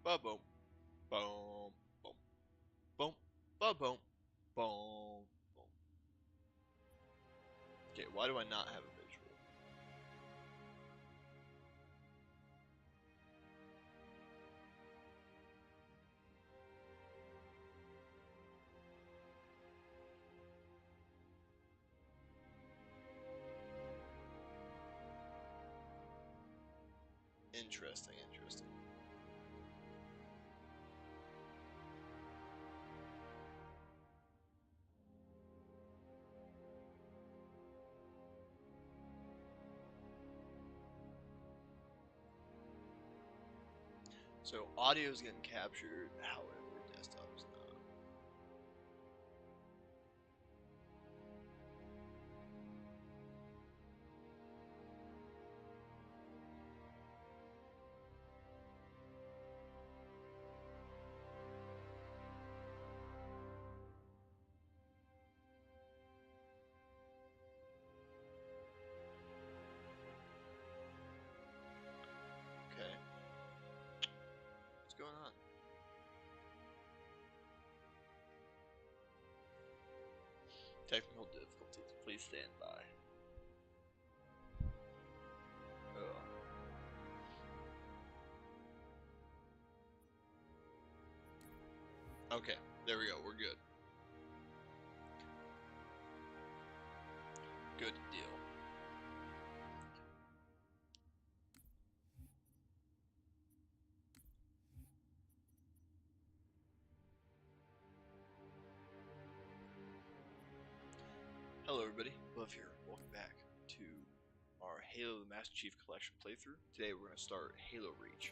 ba boom, boom, boom, boom, ba boom, boom, boom. Okay, why do I not have a visual? Interesting, interesting. So audio is getting captured, however, desktop is not. Okay. What's going on? Technical difficulties. Please stand by. Ugh. Okay, there we go. We're good. Good deal. Hello everybody, Buff here. Welcome back to our Halo the Master Chief Collection playthrough. Today we're going to start Halo Reach.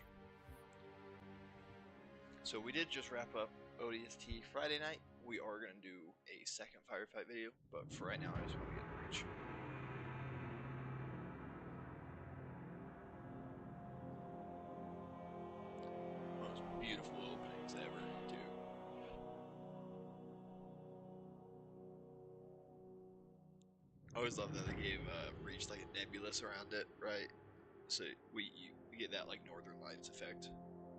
So we did just wrap up ODST Friday night. We are going to do a second firefight video, but for right now I just want to get to Reach. Most beautiful openings ever, too. I always love that they gave Reach like a nebulous around it, right? So you get that like Northern Lights effect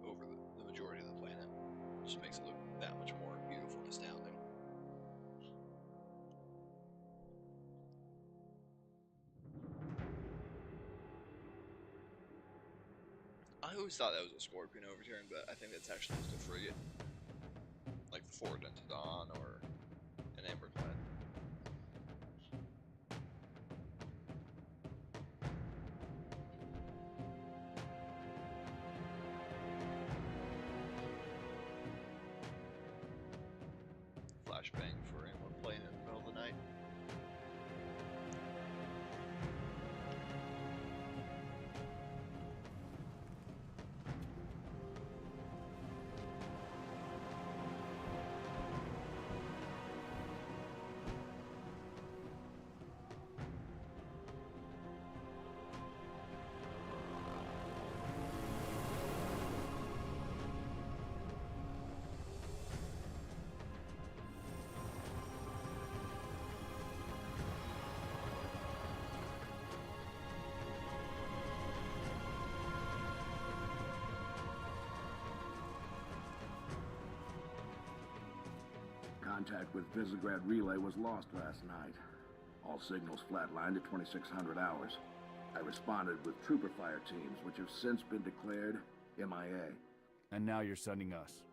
over the majority of the planet. It just makes it look that much more beautiful and astounding. I always thought that was a Scorpion overturn, but I think that's actually just a frigate. Like the Ford into Dawn or an Amberclad. Flashbang for anyone playing in the middle of the night. Contact with Visegrad Relay was lost last night. All signals flatlined at 2600 hours. I responded with trooper fire teams, which have since been declared MIA. And now you're sending us.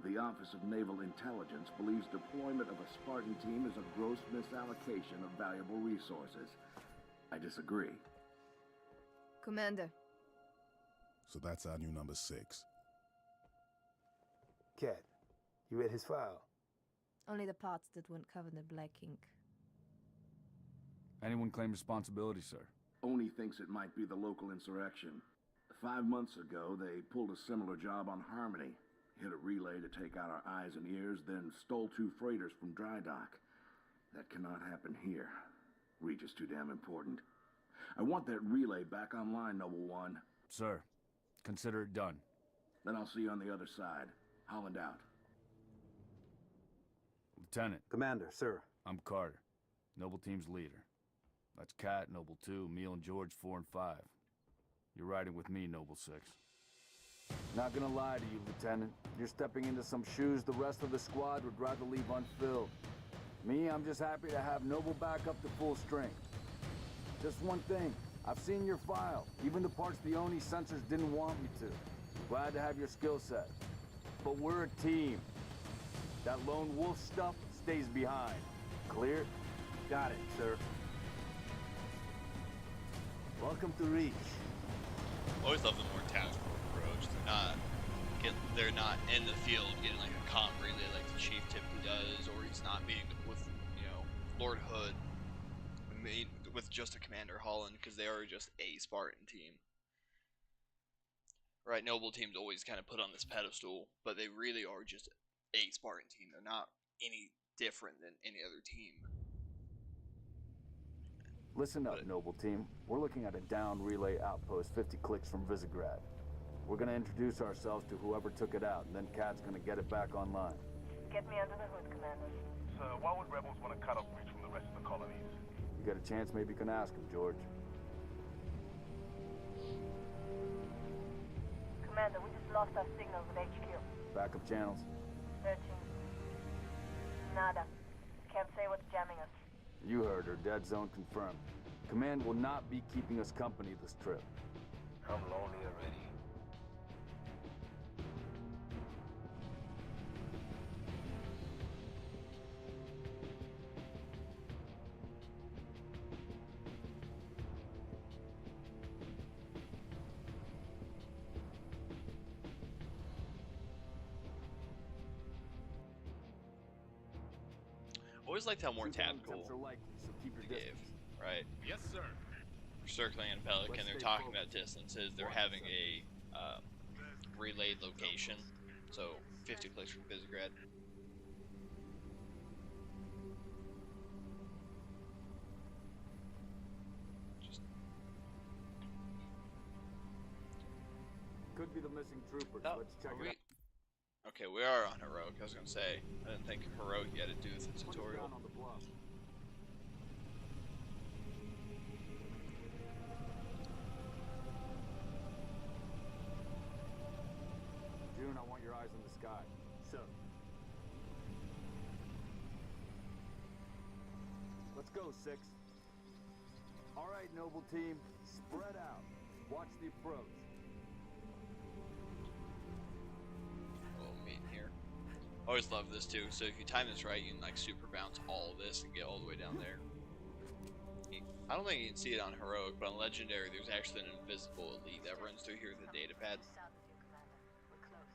The Office of Naval Intelligence believes deployment of a Spartan team is a gross misallocation of valuable resources. I disagree. Commander. So that's our new number 6. Cat, you read his file? Only the parts that weren't covered in black ink. Anyone claim responsibility, sir? Oni thinks it might be the local insurrection. 5 months ago, they pulled a similar job on Harmony. Hit a relay to take out our eyes and ears, then stole 2 freighters from dry dock. That cannot happen here. Reach is too damn important. I want that relay back online, Noble One. Sir, consider it done. Then I'll see you on the other side. Holland out. Lieutenant. Commander, sir. I'm Carter, Noble Team's leader. That's Cat, Noble 2, Emil and George 4 and 5. You're riding with me, Noble 6. Not gonna lie to you, Lieutenant. You're stepping into some shoes the rest of the squad would rather leave unfilled. Me, I'm just happy to have Noble back up to full strength. Just one thing. I've seen your file, even the parts the Oni sensors didn't want me to. Glad to have your skill set. But we're a team. That lone wolf stuff stays behind. Clear? Got it, sir. Welcome to Reach. Always love the more tactical approach. They're not in the field getting like a comm relay like the chief typically does, or he's not meeting with Lord Hood, with just a Commander Holland, because they are just a Spartan team. Right, Noble teams always kind of put on this pedestal, but they really are just a Spartan team. They're not any different than any other team. Listen up, Noble team. We're looking at a down relay outpost 50 clicks from Visegrad. We're gonna introduce ourselves to whoever took it out, and then Cat's gonna get it back online. Get me under the hood, Commander. Sir, why would rebels want to cut off Reach from the rest of the colonies? You get a chance, maybe you can ask him, George. Commander, we just lost our signal with HQ. Backup channels. Searching. Nada. Can't say what's jamming us. You heard her. Dead zone confirmed. Command will not be keeping us company this trip. I'm lonely already. Always liked how more Attempts tactical are likely, so keep your they gave, distance. right? Yes, sir. For circling and Pelican, they're talking about distances. They're having a relayed location, so 50 clicks from Visegrad. Could be the missing troopers. No, Let's check it out. Okay, we are on Heroic. I was gonna say, I didn't think Heroic had to do with the Put us tutorial. down on the bluff. June, I want your eyes on the sky. Sir. Let's go, 6. All right, Noble team, spread out. Watch the approach. Little meet here. Always love this too. So if you time this right, you can like super bounce all of this and get all the way down there. I don't think you can see it on Heroic, but on Legendary, there's actually an invisible elite that runs through here with the data pad. South of you, Commander. We're close.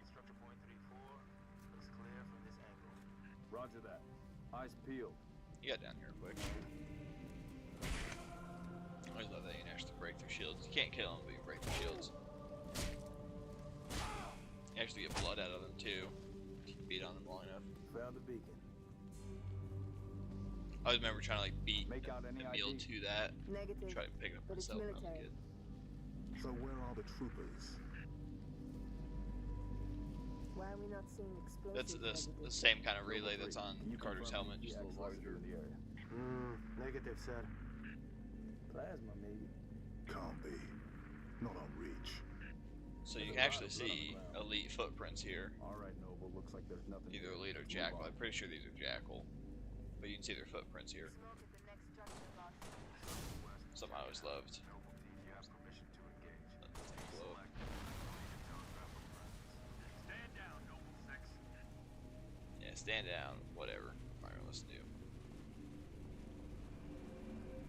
Structure point 34. Looks clear from this angle. Roger that. Eyes peeled. You got down here quick. Always love that you can actually break through shields. You can't kill them, but you can break through shields. You actually get blood out of them too. If you beat on them long enough. Found the beacon. I always remember trying to like beat Make out any Emil ID? to that. Negative. Try to pick it up But it's myself when I was a military. kid. So where are the troopers? Why are we not seeing explosives? That's the same kind of relay that's on Can you Carter's confirm helmet, just a EX little listed larger. in the area? Negative, sir. Plasma, maybe. Can't be. Not on Reach. So you can actually see elite footprints here. All right, Noble. Looks like there's nothing. Either elite or jackal. I'm pretty sure these are jackal. But you can see their footprints here. Smoke at the next junction box. Something I always loved. You have permission to engage. Glow. Stand down, Noble 6. Yeah, stand down. Whatever. Alright, let's do.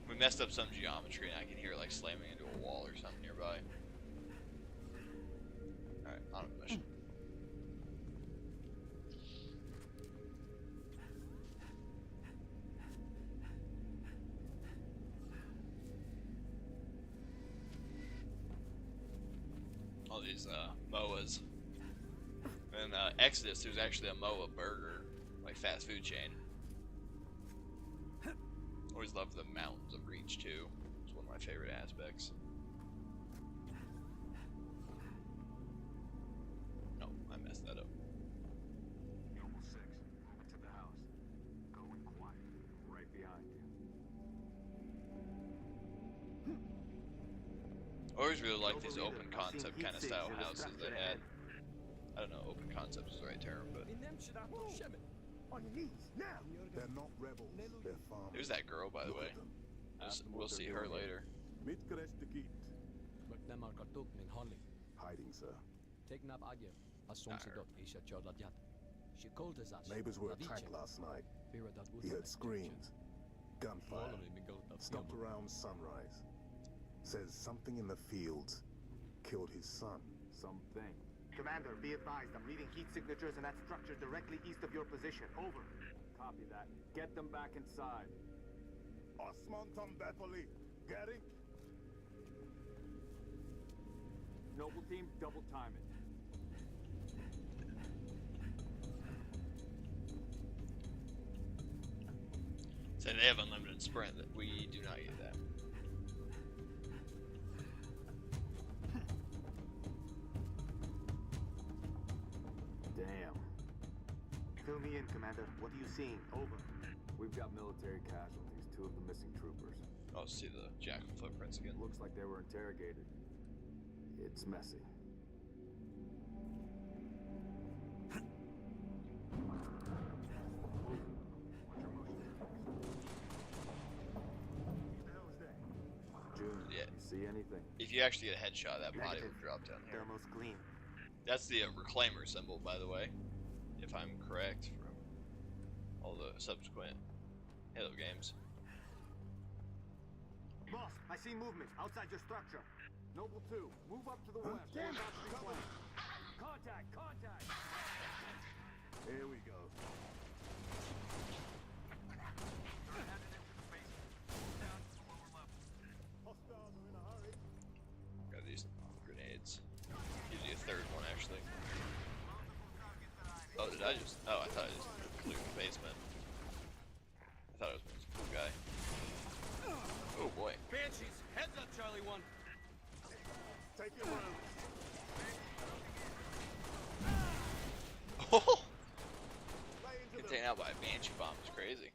We messed up some geometry and I can hear like slamming into a wall or something nearby. Alright, on a mission. All these MOAs. In Exodus, there's actually a MOA burger, like fast food chain. Always loved the mountains of Reach too. It's one of my favorite aspects. No, I messed that up. Noble 6, moving to the house. Going quiet. Right behind you. I always really like these open concept kind of style houses they had. I don't know, open concept is the right term, but On your knees, now! They're not rebels, they're farmers. there's that girl, by the way. We'll see her later. Hiding, sir. Neighbors were attacked last night. He heard screams, gunfire. Stopped around sunrise. Says something in the fields killed his son. Something. Commander, be advised, I'm reading heat signatures in that structure directly east of your position. Over. Copy that. Get them back inside. Osman Tambepoli, get it? Noble team, double time it. So they have unlimited sprint. We do not get that. Damn. Fill me in, Commander. What are you seeing? Over. We've got military casualties, 2 of the missing troopers. I'll see the jackal footprints again. Looks like they were interrogated. It's messy. June, Yeah. you see anything? If you actually get a headshot, that body Negative. will drop down here. Thermal's clean. That's the reclaimer symbol, by the way, if I'm correct from all the subsequent Halo games. Boss, I see movement outside your structure. Noble 2, move up to the west. Damn it! Contact! Contact! Here we go. Hostiles are in a hurry. Got these grenades. Gives you a third one, actually. Oh, did I just... Oh, I thought I just cleared the basement. I thought it was a cool guy. Oh, boy. Banshees, heads up, Charlie 1. Take your rounds. Oh! Lay into Getting taken out by a Banshee bomb is crazy.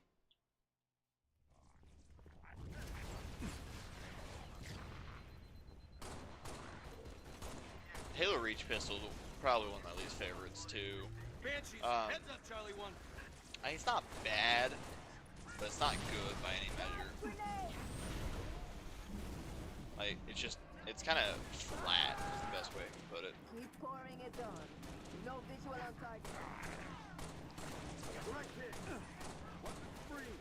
Halo Reach pistol, probably one of my least favorites too. Banshees, heads up, Charlie 1. It's not bad, but it's not good by any measure. Like, it's kind of flat, is the best way to put it. Keep pouring it on. No visual on target. Direct hit! Weapons free!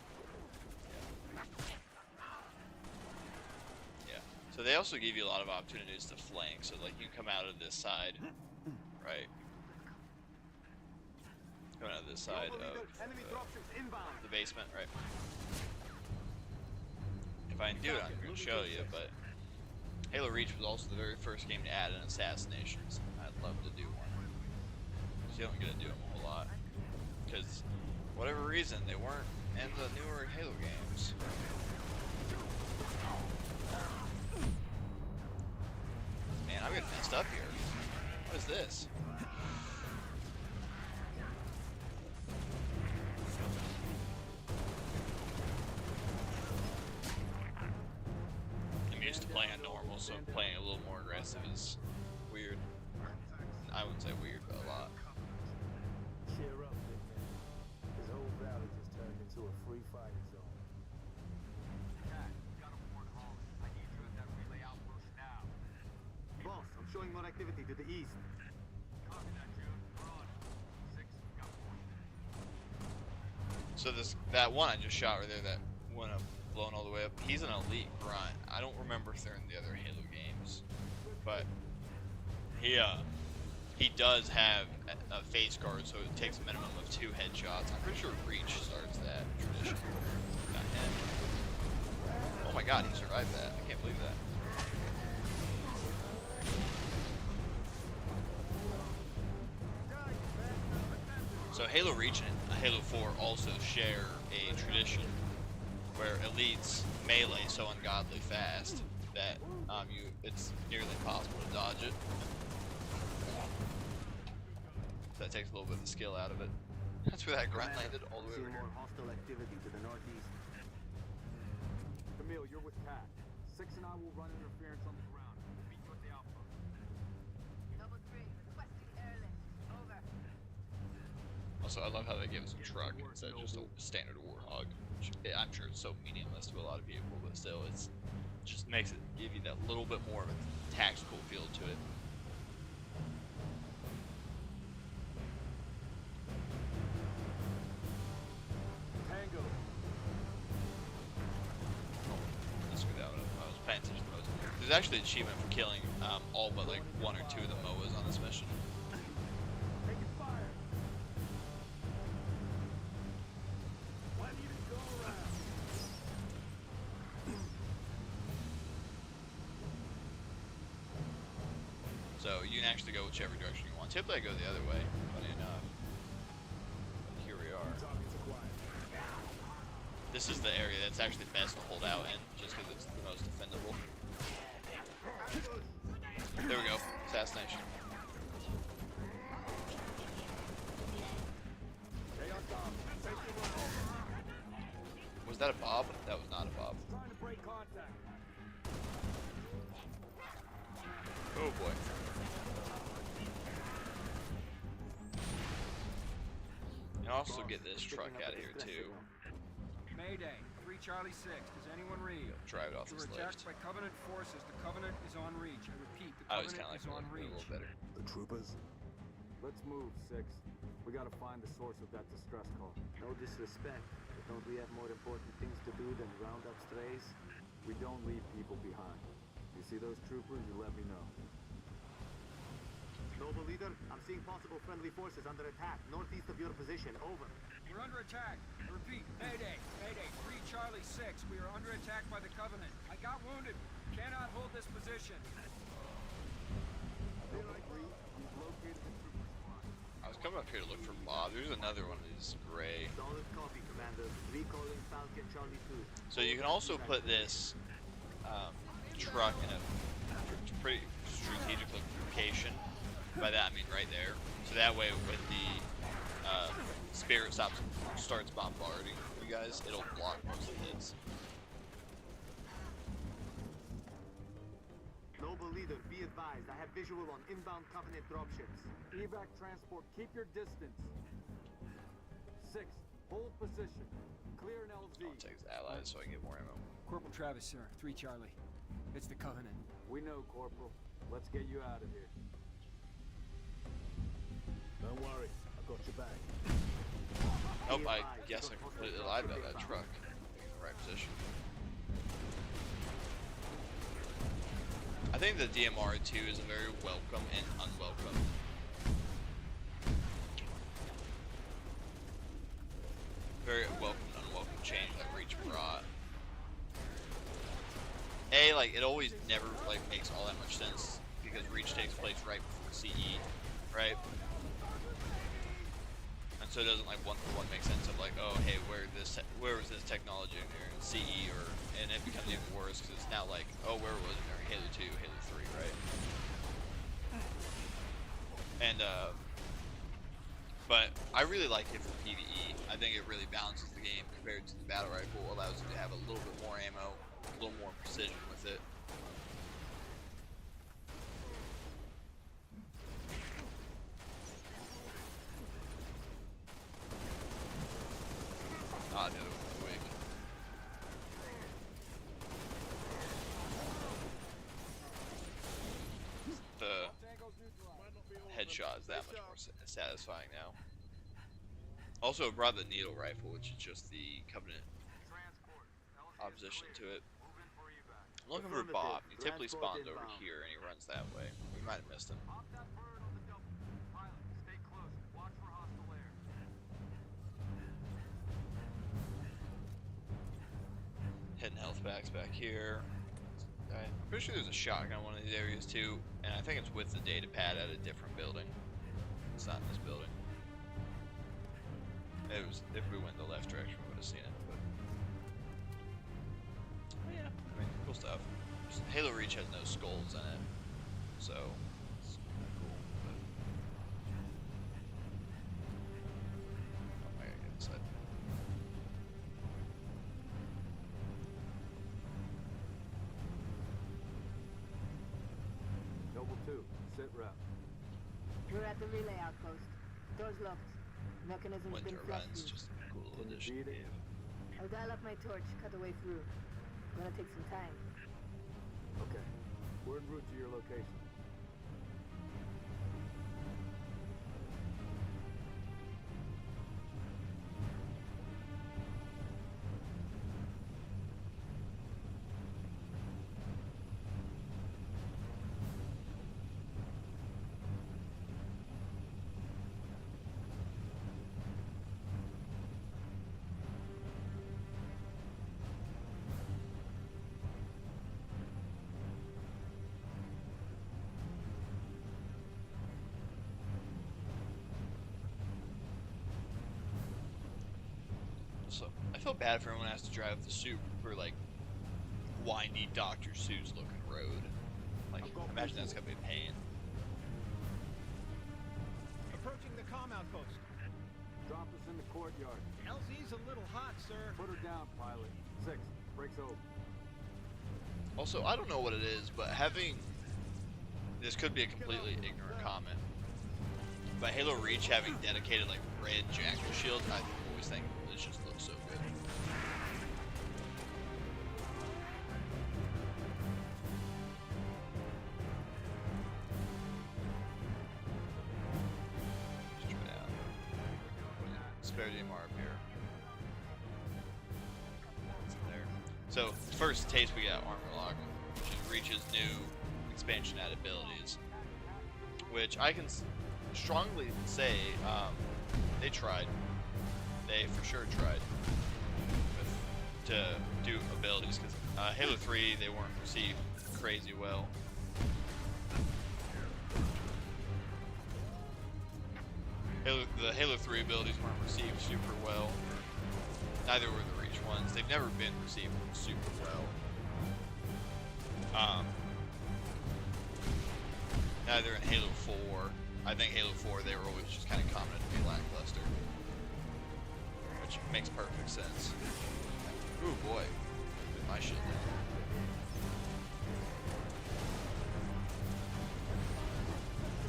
Yeah. So they also give you a lot of opportunities to flank. So like you come out of this side, right? Coming out of this side of Enemy dropships inbound. the basement, right? If I can do it, I'm going to show you. But Halo Reach was also the very first game to add an assassinations. I'd love to do one. So you don't get to do them a whole lot because whatever reason they weren't in the newer Halo games. Man, I'm getting messed up here. What is this? I'm used to playing on normal, so playing a little more aggressive is weird. I wouldn't say weird, but a lot. Cheer up, big man. This whole valley just turned into a free fighting zone. Jack, got a warrant home. I need you at that relay outpost now. Boss, I'm showing more activity to the east. Copy that, June. We're on it. 6, got 4. So that one I just shot right there that went up, blown all the way up, he's an elite grunt. I don't remember if they're in the other Halo games, but he does have a face guard, so it takes a minimum of 2 headshots. I'm pretty sure Reach starts that tradition. Got him. Oh my god, he survived that. I can't believe that. So Halo Reach and Halo 4 also share a tradition where elites melee so ungodly fast that it's nearly impossible to dodge it. So that takes a little bit of the skill out of it. That's where that grunt landed, all the way Seeing over here. more hostile activity to the northeast. Camille, you're with Cat. 6 and I will run interference on the ground. Be with the outpost. Double 3, requesting airlift. Over. Also, I love how they give us a truck instead of just a standard Warthog. Which, I'm sure it's so meaningless to a lot of people, but still, it's just makes it give you that little bit more of a tactical feel to it. Tango. Let's screw that one up. I was paying attention to those. There's actually an achievement for killing all but like 1 or 2 of the MOAs on this mission. Taking fire. Why do you go around? So you can actually go whichever direction you want. Typically I go the other way, funny enough. But here we are. This is the area that's actually best to hold out in, just because it's the most defendable. There we go. Assassination. Was that a Bob? That was not a Bob. Trying to break contact. Oh boy. And also get this truck out of here too. Mayday, 3 Charlie 6. Does anyone read? Drive it off We this were attacked lift. by Covenant forces. The Covenant is en reach. I repeat, the I always Covenant kind of like is it en a little reach. better. The troopers? Let's move, 6. We gotta find the source of that distress call. No disrespect, but don't we have more important things to do than round up strays? We don't leave people behind. You see those troopers, you let me know. Noble leader, I'm seeing possible friendly forces under attack, northeast of your position. Over. We're under attack. I repeat, Mayday, Mayday, 3 Charlie 6. We are under attack by the Covenant. I got wounded. Cannot hold this position. I was coming up here to look for Bob. There's another one of these gray. Solid copy, Commander. Recalling Falcon Charlie 2. So you can also put this truck in a pretty strategic location. By that I mean right there. So that way when the Spirit starts bombarding you guys, it'll block most of the hits. Noble leader, be advised. I have visual on inbound Covenant dropships. Evac transport, keep your distance. 6, hold position. Clear an LZ. I'll take his allies so I can get more ammo. Corporal Travis, sir. 3 Charlie. It's the Covenant. We know, Corporal. Let's get you out of here. Don't worry, I got your back. Nope, I guess I completely lied about that truck. In the right position. I think the DMR2 is a very welcome and unwelcome. Very welcome and unwelcome change that Reach brought. Like, it always never, like, makes all that much sense, because Reach takes place right before CE, right? And so it doesn't, like, one-for-one make sense of, like, oh, hey, where was this technology in here in CE, and it becomes even worse, because it's now like, oh, where was it during Halo 2, Halo 3, right? And, but I really like it for PvE. I think it really balances the game compared to the battle rifle, allows you to have a little bit more ammo, a little more precision with it. Ah, the other one's weak. The headshot is that much more satisfying now. Also, it brought the needle rifle, which is just the Covenant opposition to it. I'm looking for Bob. He typically spawns over here, and he runs that way. We might have missed him. Hitting health packs back here. I'm pretty sure there's a shotgun in one of these areas too, and I think it's with the data pad at a different building. It's not in this building. It was, if we went the left direction, we would have seen it. But yeah, I mean, cool stuff. Just, Halo Reach has no skulls in it, so it's kind of cool. But I gotta get this side. 2. Sit rep. We're at the relay outpost. Doors locked. Mechanism's Wind been turbines, flashed. just a cool little Can you addition. beat it? Dave. I'll dial up my torch, cut the way through. Gonna take some time. Okay. We're en route to your location. So I feel bad for everyone who has to drive the super like windy Dr. Seuss looking road. Like, imagine that's gonna be a pain. Approaching the comm outpost. Drop us in the courtyard. LZ's a little hot, sir. Put her down, pilot. 6. Breaks over. Also, I don't know what it is, but having this could be a completely ignorant comment, but Halo Reach having dedicated like red jackal shields, I always think this just looks so good. Just try it out. Spare DMR up here. What's in there? So, first taste we got Armor Lock, which is Reach's new expansion add abilities, which I can strongly say they tried. They for sure tried to do abilities, because Halo 3 they weren't received crazy well. The Halo 3 abilities weren't received super well. Neither were the Reach ones. They've never been received super well. Neither in Halo 4. I think Halo 4 they were always just kind of commented to be lackluster, which makes perfect sense. Ooh boy, put my shit down.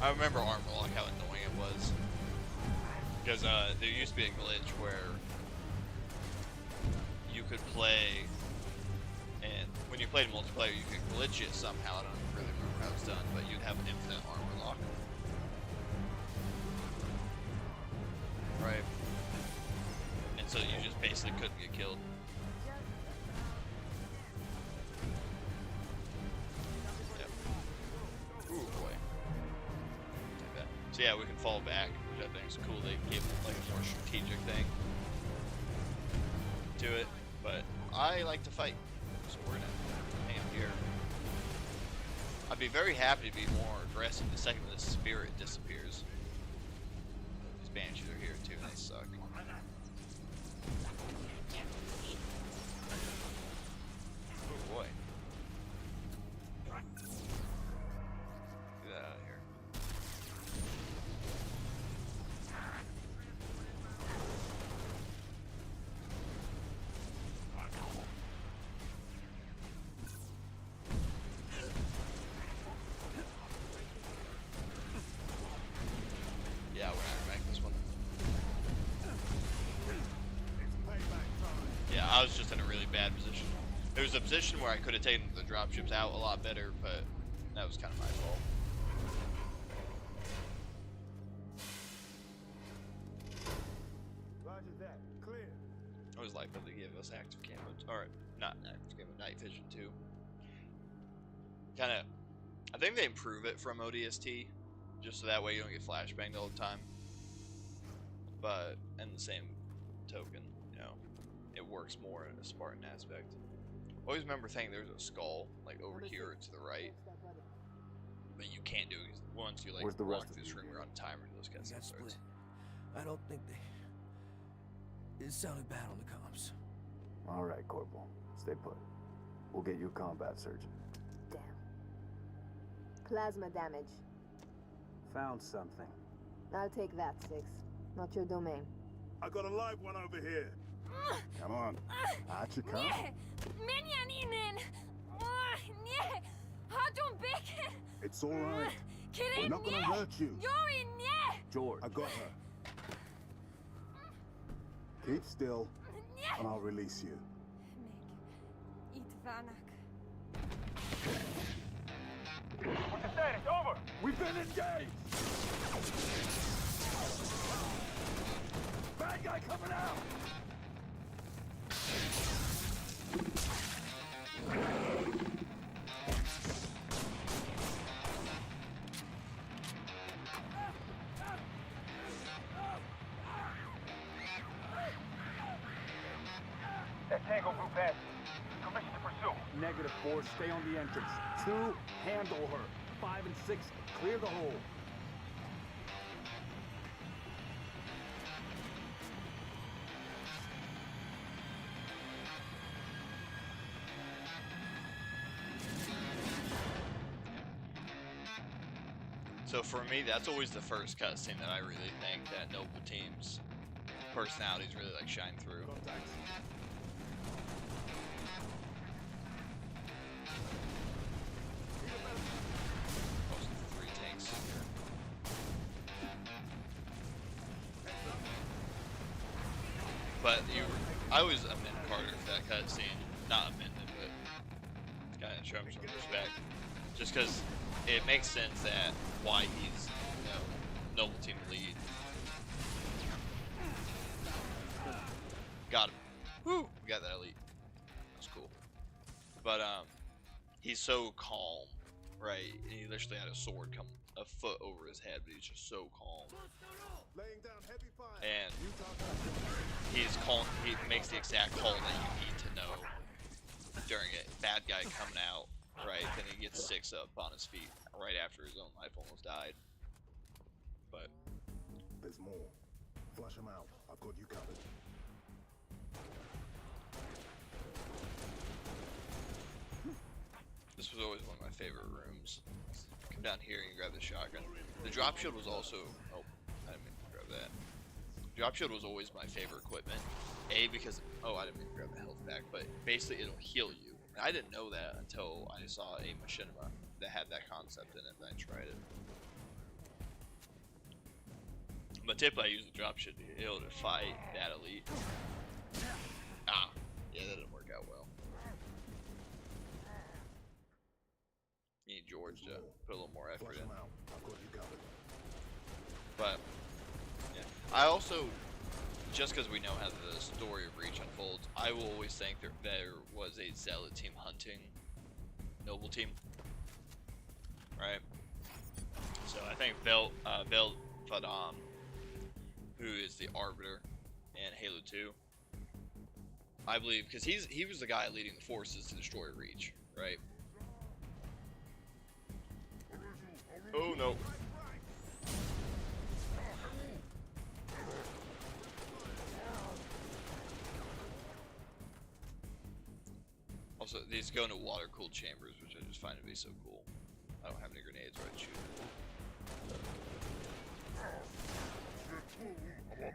I remember Armor Lock, how annoying it was, because there used to be a glitch where you could play, and when you played multiplayer, you could glitch it somehow. I don't really remember how it was done, but you'd have an infinite Armor Lock. Right. And so you just basically couldn't get killed. Yep. Ooh boy. Like that. So yeah, we can fall back, which I think is cool. They gave like a more strategic thing to it. But I like to fight, so we're gonna hang out here. I'd be very happy to be more aggressive the second the spirit disappears. These banshees are here too, and they suck. Oh boy. Get that out of here. Yeah, we're not gonna make this one. Yeah, I was just in a really bad position. There was a position where I could have taken the dropships out a lot better, but that was kind of my fault. Roger that. Clear. I always like that they give us active camo, or not active camo, night vision too. Kind of, I think they improve it from ODST, just so that way you don't get flashbanged all the time. But in the same token, you know, it works more in a Spartan aspect. Always remember thinking there's a skull like over here to the right, but you can't do it once you like Where's the walk rest through of this room. You're on a timer. Those guys Got starts. split. I don't think they... It sounded bad on the comms. All right, Corporal. Stay put. We'll get you a combat surgeon. Damn. Plasma damage. Found something. I'll take that, 6. Not your domain. I got a live one over here. Come on. Out you come. Menjaninen! Nie! Hadum Becken! It's all right. We're not gonna hurt you. George. I got her. Keep still, and I'll release you. What's the status? Over! We've been engaged! Bad guy coming out! That Tango group has permission to pursue. -4, stay on the entrance. 2, handle her. 5 and 6, clear the hole. So for me, that's always the first cutscene that I really think that Noble Team's personalities really like shine through. Most of the 3 tanks here. But I always amend Carter for that cutscene. Not amend it, but kind of show him some respect. Just because it makes sense that why he's, you know, Noble Team lead. Got him. Woo! We got that elite. That's cool. But he's so calm, right? And he literally had a sword come a foot over his head, but he's just so calm. And he's calm. He makes the exact call that you need to know during it. Bad guy coming out, right? Then he gets 6 up on his feet right after his own life almost died. But there's more. Flush them out. I've got you covered. this was always one of my favorite rooms. Come down here and grab the shotgun. The drop shield was also. Oh, I didn't mean to grab that. Drop shield was always my favorite equipment. A, because I didn't mean to grab the health back, but basically it'll heal you. And I didn't know that until I saw a machinima that had that concept in it, and I tried it. But typically I use the drop shield to be able to fight that elite. Ah, yeah, that didn't work out well. You need George to put a little more effort in. But yeah, I also, just because we know how the story of Reach unfolds, I will always think that there was a Zealot team hunting Noble Team, right? So I think Vel Fadam, who is the Arbiter in Halo 2, I believe, because he was the guy leading the forces to destroy Reach, right? Oh no. Also, these go into water-cooled chambers, which I just find to be so cool. I don't have any grenades or I'd shoot it.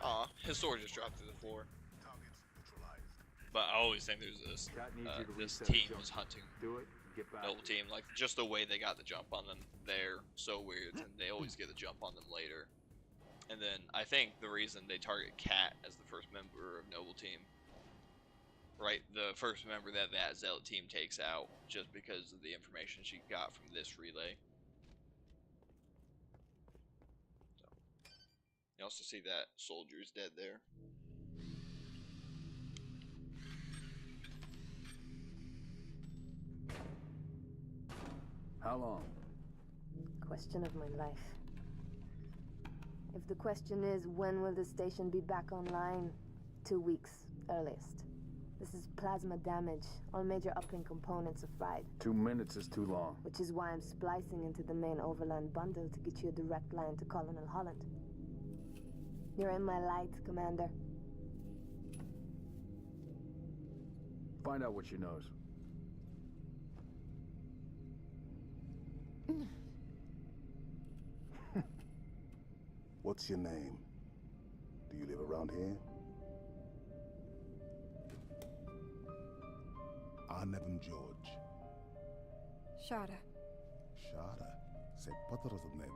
Aw, his sword just dropped through the floor. But I always think there's this team was hunting Noble Team, like just the way they got the jump on them there, so weird, and they always get the jump on them later. And then I think the reason they target Kat as the first member of Noble Team, right, the first member that Zealot team takes out, just because of the information she got from this relay. So, you also see that soldier's dead there. How long? Question of my life. If the question is, when will the station be back online? 2 weeks, earliest. This is plasma damage. All major uplink components are fried. 2 minutes is too long. Which is why I'm splicing into the main Overland bundle to get you a direct line to Colonel Holland. You're in my light, Commander. Find out what she knows. What's your name? Do you live around here? Arnevin George. Shada. Shada. C'est Potraznev.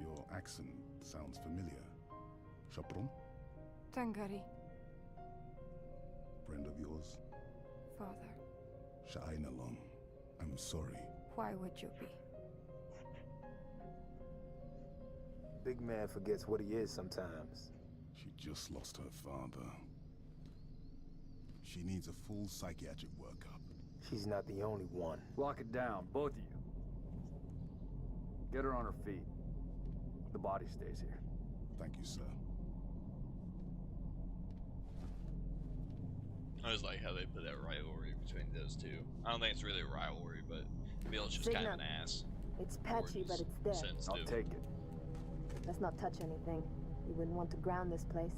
Your accent sounds familiar. Shapron? Tangari. Friend of yours? Father. Sha'ainalong. I'm sorry. Why would you be? Big man forgets what he is sometimes. She just lost her father. She needs a full psychiatric workup. She's not the only one. Lock it down, both of you. Get her on her feet. The body stays here. Thank you, sir. I just like how they put that rivalry between those two. I don't think it's really a rivalry, but Emil's just kind of an ass. It's patchy, but it's there. I'll take it. Let's not touch anything. You wouldn't want to ground this place.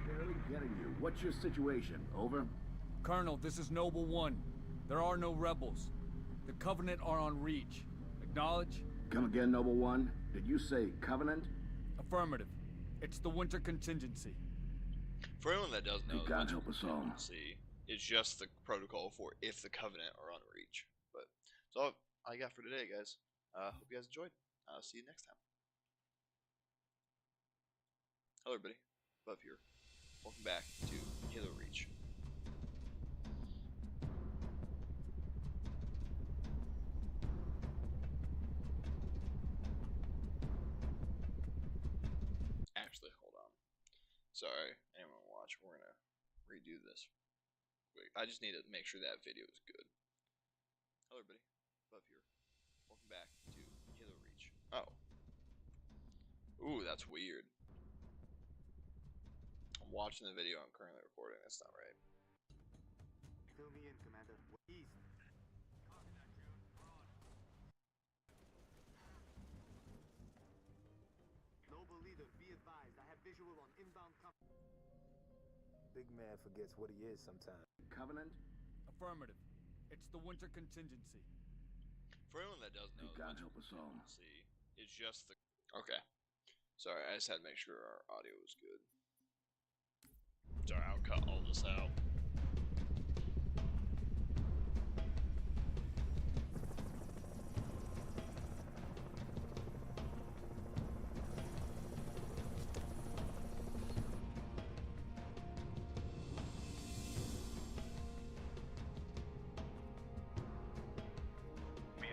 Barely getting you. What's your situation? Over? Colonel, this is Noble One. There are no rebels. The Covenant are on Reach. Acknowledge? Come again, Noble One? Did you say Covenant? Affirmative. It's the winter contingency. For anyone that doesn't know, May God help us all. It's just the protocol for if the Covenant are on Reach. But that's all I got for today, guys. Hope you guys enjoyed. I'll see you next time. Hello, everybody. Above here. Welcome back to Halo Reach. Actually, hold on. Sorry, anyone watch. We're gonna redo this quick. I just need to make sure that video is good. Hello, everybody. Above here. Welcome back to Halo Reach. Oh. Ooh, that's weird. I'm watching the video I'm currently recording. That's not right. Fill me in, Commander. East. Noble leader, be advised. I have visual on inbound Big man forgets what he is sometimes. Covenant? Affirmative. It's the winter contingency. For anyone that doesn't know, May God help us all. It's just the... Okay. Sorry, I just had to make sure our audio was good. Sorry, I'll cut all this out.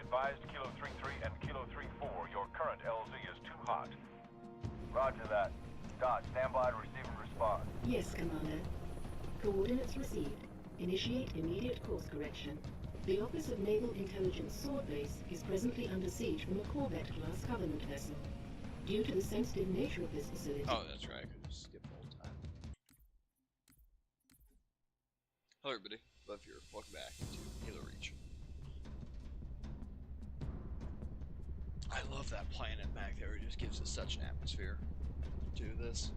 Advised Kilo 33 and Kilo 34, your current LZ is too hot. Roger that. Dot, stand by to receive and respond. Yes, Commander. Coordinates received. Initiate immediate course correction. The Office of Naval Intelligence Sword Base is presently under siege from a Corvette-class Covenant vessel. Due to the sensitive nature of this facility... Oh, that's right. I could just skip the whole time. Hello, everybody. Love here. Welcome back to Halo Reach. I love that planet back there. It just gives us such an atmosphere to this.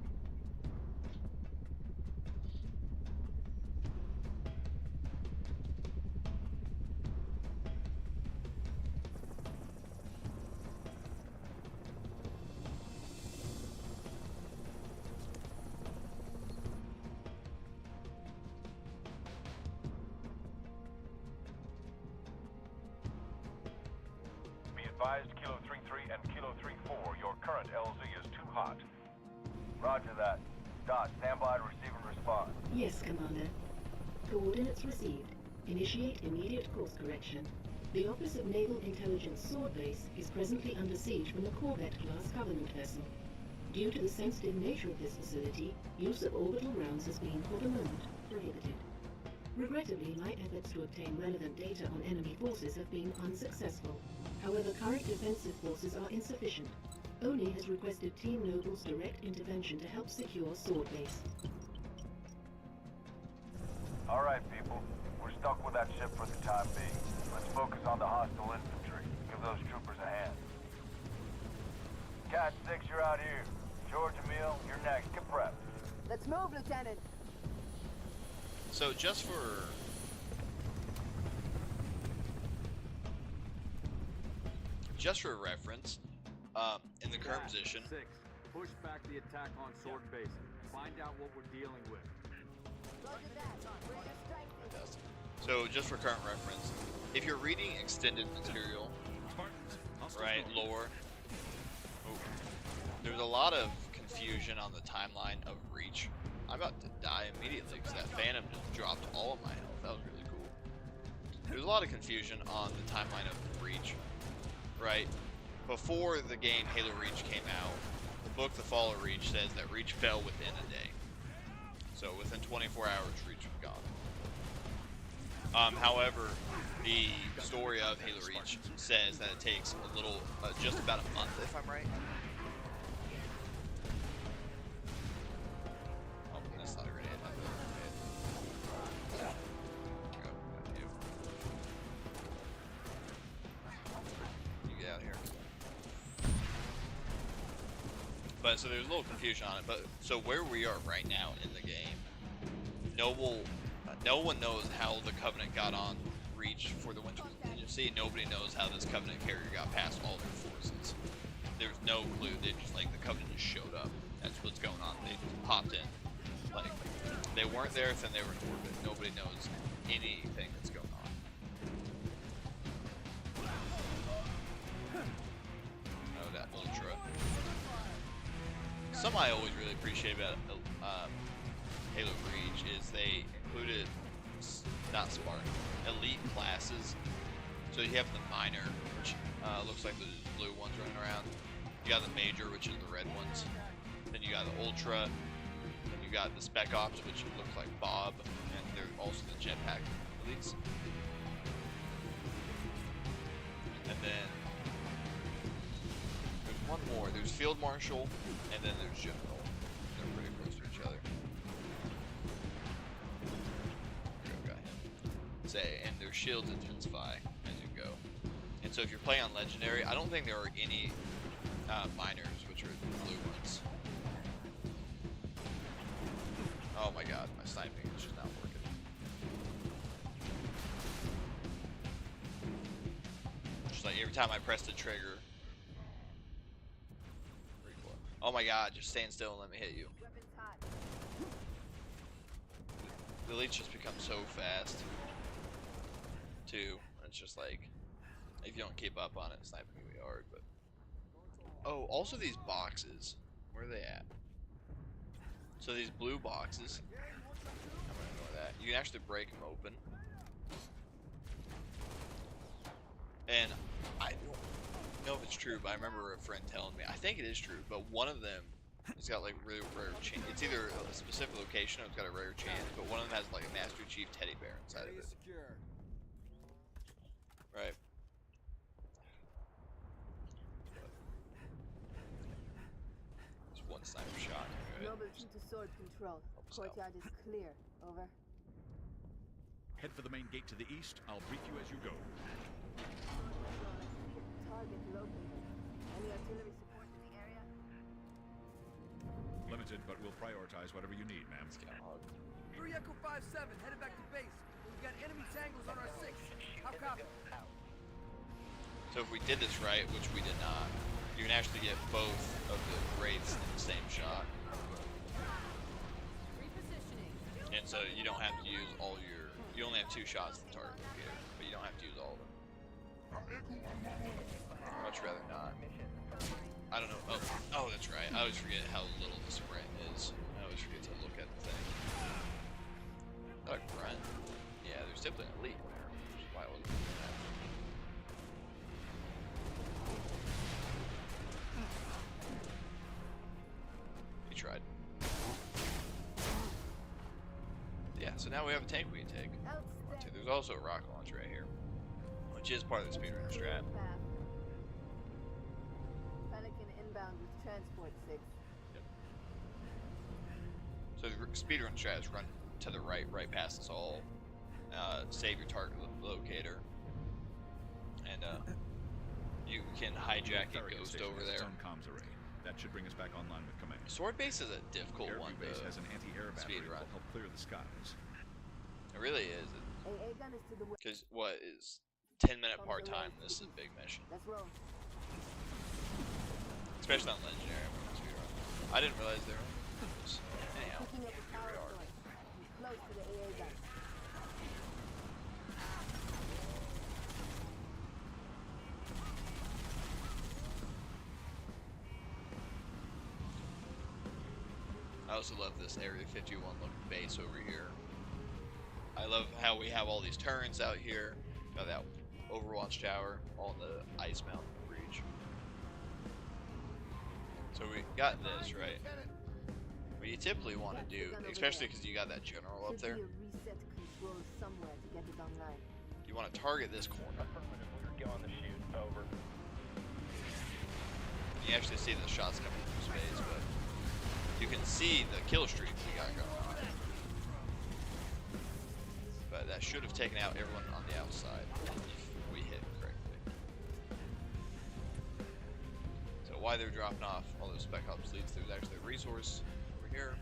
Advised Kilo 33 and Kilo 34, your current LZ is too hot. Roger that. Dot, stand by to receive and respond. Yes, Commander. Coordinates received. Initiate immediate course correction. The Office of Naval Intelligence Sword Base is presently under siege from a Corvette-class Covenant vessel. Due to the sensitive nature of this facility, use of orbital rounds has been, for the moment, prohibited. Regrettably, my efforts to obtain relevant data on enemy forces have been unsuccessful. However, current defensive forces are insufficient. ONI has requested Team Noble's direct intervention to help secure Sword Base. Alright, people. We're stuck with that ship for the time being. Let's focus on the hostile infantry. Give those troopers a hand. Cat 6, you're out here. George, Emil, you're next. Get prepped. Let's move, Lieutenant. So just for reference, in the current position, 6. Push back the attack on Sword Base. Find out what we're dealing with. Fantastic. So, just for current reference, if you're reading extended material, right, lore, there's a lot of confusion on the timeline of Reach. I'm about to die immediately because that Phantom just dropped all of my health. That was really cool. There's a lot of confusion on the timeline of Reach, right? Before the game Halo Reach came out, the book The Fall of Reach says that Reach fell within a day. So within 24 hours, Reach was gone. However, the story of Halo Reach says that it takes a little, just about a month, if I'm right. Oh, that's not a grenade. You get out of here. But so there's a little confusion on it. But so where we are right now in the game, no one knows how the Covenant got on Reach for the Winter Contingency. Nobody knows how this Covenant carrier got past all their forces. There's no clue. They just the Covenant just showed up. That's what's going on. They just popped in. Like they weren't there, then they were in orbit. Nobody knows anything that's going on. Oh, that Ultra. Something I always really appreciate about Halo Reach is they included, not Spartan, elite classes. So you have the Minor, which looks like the blue ones running around. You got the Major, which is the red ones. Then you got the Ultra. Then you got the Spec Ops, which looks like Bob. And there's also the Jetpack elites. And then there's one more. There's Field Marshal, and then there's General. They're pretty close to each other. And their shields intensify as you go. And so if you're playing on Legendary, I don't think there are any miners, which are the blue ones. Oh my god, my sniping is just not working. Just like every time I press the trigger. Oh my god, just stand still and let me hit you. The elites just become so fast. Too. It's just like, if you don't keep up on it, sniping can be hard, but... Oh, also these boxes. Where are they at? So these blue boxes, I'm gonna ignore that. You can actually break them open. And I don't know if it's true, but I remember a friend telling me, I think it is true, but one of them has got like really rare chance. It's either a specific location or it's got a rare chance, but one of them has like a Master Chief teddy bear inside of it. Right. Just one sniper shot. Noble 2 to sword control. Courtyard is clear. Over. Head for the main gate to the east. I'll brief you as you go. Target located. Any artillery support in the area? Limited, but we'll prioritize whatever you need, ma'am. 3 Echo 5-7, headed back to base. We've got enemy tangles on our 6. How copy? So if we did this right, which we did not, you can actually get both of the wraiths in the same shot. And so you don't have to use all your... You only have 2 shots to the target locator, but you don't have to use all of them. I'd much rather not. I don't know. Oh, that's right. I always forget how little the sprint is. I always forget to look at the thing. Like run. Yeah, there's definitely an elite there, which is why I wasn't doing that. He tried. Yeah, so now we have a tank we can take. There's also a rocket launcher right here, which is part of the speedrunner strat. Pelican inbound with transport 6. Yep. So the speedrun strat is run to the right past us all. Save your target locator, and you can hijack a ghost over there. Comms array. That should bring us back online with command. Sword base is a difficult one to has an anti-air battery speed run. Will help clear the skies. It really is. Because what is 10-minute part time? This is a big mission. Let's roll. Especially on Legendary. I didn't realize there was. Anyhow, here we are. close to the AA gun. I also love this Area 51 looking base over here. I love how we have all these turrets out here. Got that Overwatch tower on the Ice Mountain Breach. So we got this, right? What you typically want to do, especially because you got that general up there, Reset control somewhere to get it online. you want to target this corner. We're going to shoot. Over. You actually see the shots coming from space, but you can see the kill streaks we got going on. But that should have taken out everyone on the outside if we hit correctly. So while they're dropping off all those spec ops leads, there's actually a resource over here.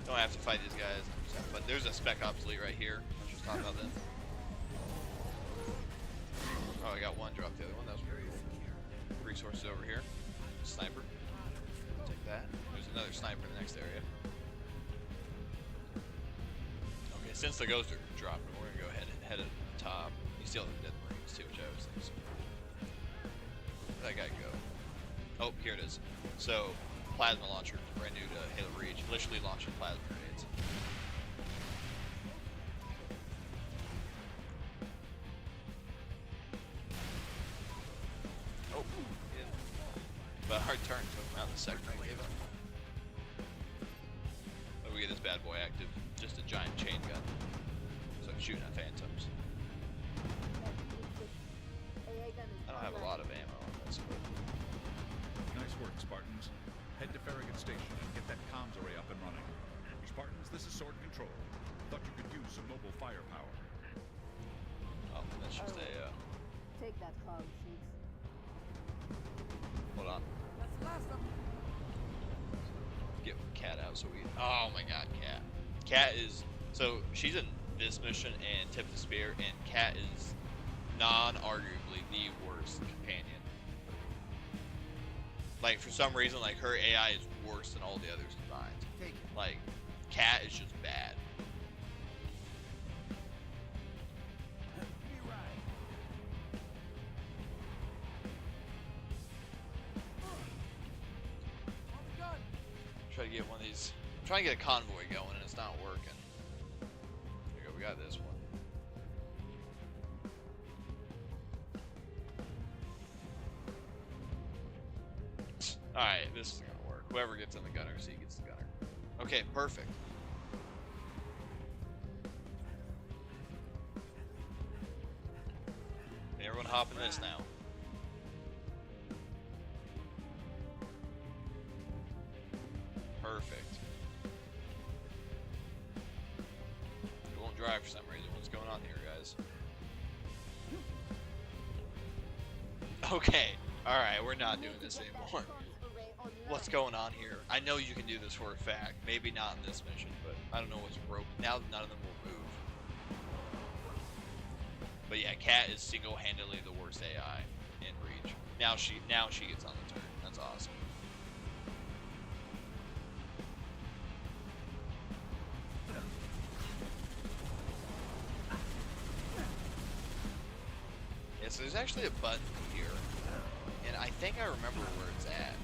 Don't have to fight these guys, but there's a spec ops lead right here. Let's just talk about them. Oh, I got one, dropped the other one. That was pretty cool. Resources over here. Sniper. Take that. There's another sniper in the next area. Okay, since the ghosts are dropping, we're gonna go ahead and head to the top. You still have the dead marines too, which I always think is. Where'd that guy go? Oh, here it is. So, plasma launcher, brand new to Halo Reach, literally launching plasma grenades. Oh, yeah. But hard turn took him out the second I gave up. But we get this bad boy active, just a giant chain gun. So I'm shooting at phantoms. I don't have a lot of ammo on this, but Nice work, Spartans. Head to Farragut Station and get that comms array up and running. Spartans, this is Sword Control. Thought you could use some mobile firepower. oh, that's just a Take that cog, Cheeks. hold on. That's the last of them. Get Cat out so we. Oh my God, Cat. Cat is so she's in this mission and Tip the Spear, and Cat is non-arguably the worst companion. Like for some reason, like her AI is worse than all the others combined. Like Cat is just bad. Try to get one of these. I'm trying to get a convoy going and it's not working. There you go, we got this one. Alright, this is gonna work. Whoever gets in the gunner seat gets the gunner. Okay, perfect. Everyone hop in this now. Perfect. It won't drive for some reason. What's going on here, guys? Okay. Alright, we're not doing this anymore. What's going on here? I know you can do this for a fact. Maybe not in this mission, but I don't know what's broken. Now none of them will move. But yeah, Cat is single-handedly the worst AI in Reach. Now she gets on the turn. That's awesome. Yeah, so there's actually a button here, and I think I remember where it's at.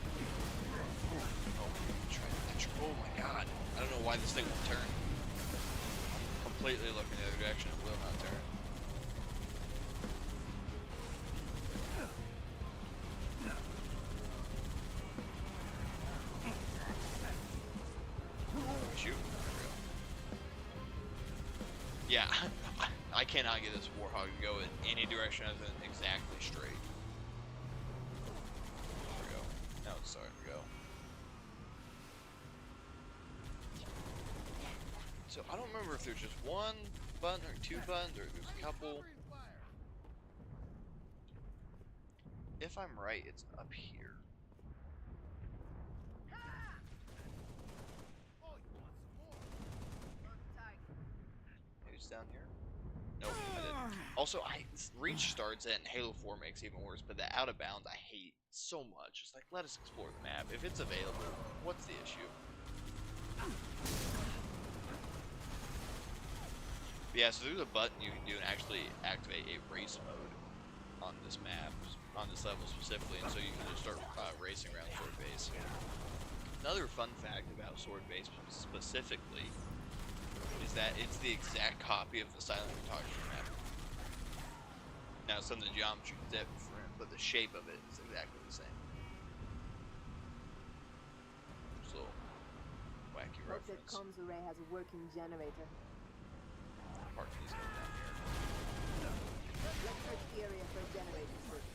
Oh my God! I don't know why this thing won't turn. Completely looking the other direction, it will not turn. Shoot. There we go. Yeah, I cannot get this Warhog to go in any direction other than exactly straight. There we go. Now it's starting to go. So I don't remember if there's just one button or two buttons or there's a couple. If I'm right, it's up here. Maybe it's down here? Nope, I didn't. Also, Reach starts it and Halo 4 makes it even worse, but the Out of Bounds I hate so much. It's like, let us explore the map. If it's available, what's the issue? But yeah, so there's a button you can do and actually activate a race mode on this map, on this level specifically, and so you can just start racing around Sword Base. Another fun fact about Sword Base specifically is that it's the exact copy of the Silent Photography map. Now, some of the geometry is different, but the shape of it is exactly the same. So, wacky Hope that reference. comms array has a working generator. Park these going down here. Let's search the area for a generator first.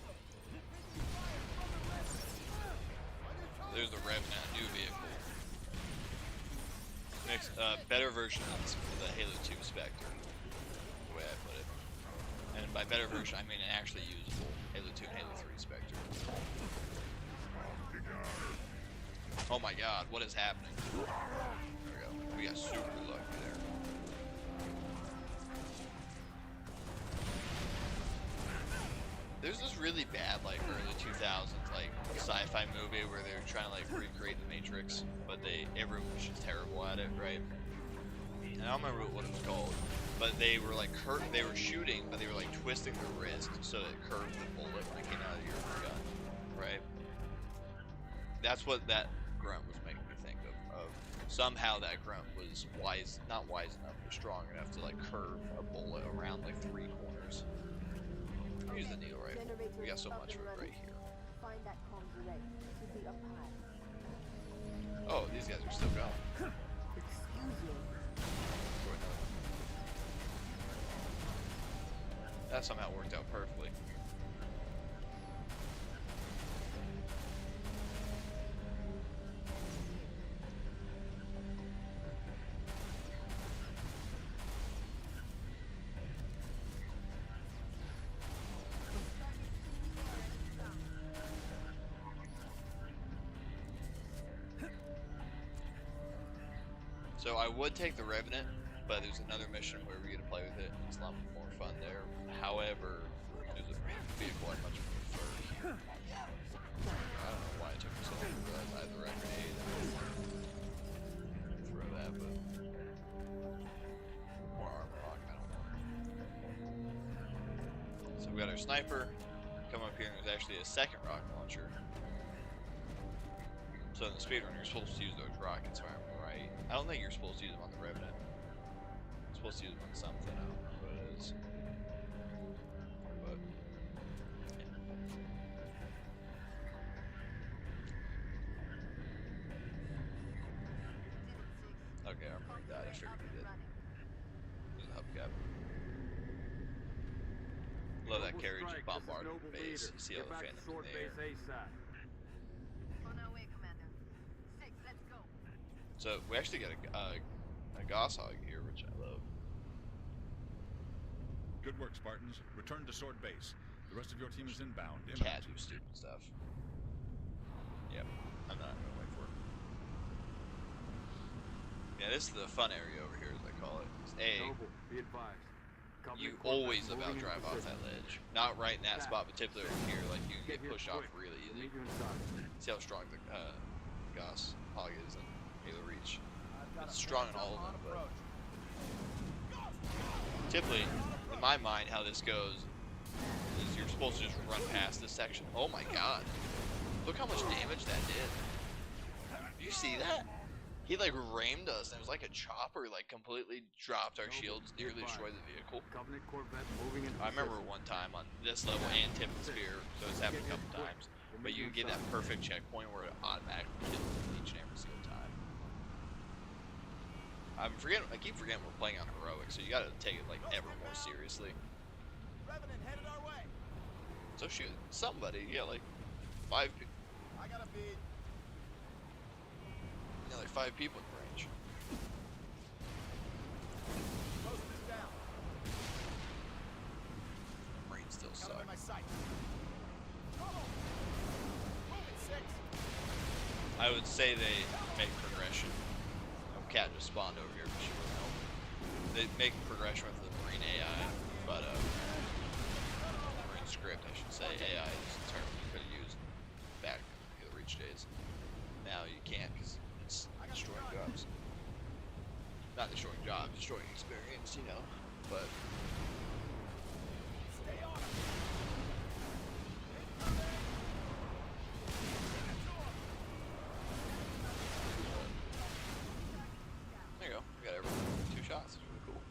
There's the Revenant, new vehicle. Next, better version of the Halo 2 Spectre, the way I put it. And by better version, I mean an actually usable Halo 2 and Halo 3 Spectre. Oh my god, what is happening? There we go. We got super lucky there. There's this really bad, like, early 2000s, like, sci-fi movie where they were trying to, like, recreate the Matrix, but everyone was just terrible at it, right? And I don't remember what it was called, but they were, like, they were shooting, but they were, like, twisting the wrist so that it curved the bullet when it came out of your gun, right? That's what that grunt was making me think of. Somehow that grunt was not wise enough, but strong enough to, like, curve a bullet around, like, 3 corners. Use the needle rifle. We got so much of it right here. Find that comms array. It should be up high. Oh, these guys are still going. Excuse me. That somehow worked out perfectly. So I would take the Revenant, but there's another mission where we get to play with it. It's a lot more fun there. However, there's a vehicle I much prefer here. I don't know why it took me so long to realize I had the right grenade. Throw that, but more armor lock, I don't know. So we got our sniper. Come up here and there's actually a second rocket launcher. So in the speedrun, you're supposed to use those rockets, if I remember right. I don't think you're supposed to use them on the Revenant. You're supposed to use them on something, I don't remember what it is. But, yeah. Okay, I remember that. I figured he did. There's a hubcap. Love that carriage just bombarding the base. You see all the phantoms in the air. So we actually got a Goshawk here, which I love. Good work, Spartans. Return to Sword Base. The rest of your team is inbound. Cat do stupid stuff. Yep, I'm not gonna wait for it. Yeah, this is the fun area over here, as I call it. Noble, be advised. You always about drive off that ledge. Not right in that spot, but typically over here, like you can get pushed off really easy. See how strong the Goshawk is in Halo Reach. It's strong in all of them, but typically, in my mind, how this goes is you're supposed to just run past this section. Oh my god. Look how much damage that did. Do you see that? He like rammed us, and it was like a chopper, like completely dropped our shields, nearly destroyed the vehicle. I remember one time on this level and Tip and Spear, so it's happened a couple times, but you get that perfect checkpoint where it automatically kills each and every single time. I keep forgetting we're playing on heroic, so you gotta take it like ever more seriously. Revenant headed our way. So shoot somebody, yeah, like 5 people. I got a bead. Yeah, like 5 people in range. Post is down. Marines still suck. My sight. Moving 6. I would say they make progression. Cat just spawned over here, but she wouldn't help. They make progression with the Marine AI. But or in script, I should say, AI is a term you could have used back in the Reach days. Now you can't because it's destroying jobs. Not destroying jobs, destroying experience, you know. But there you go. We got everyone. 2 shots. It's really cool.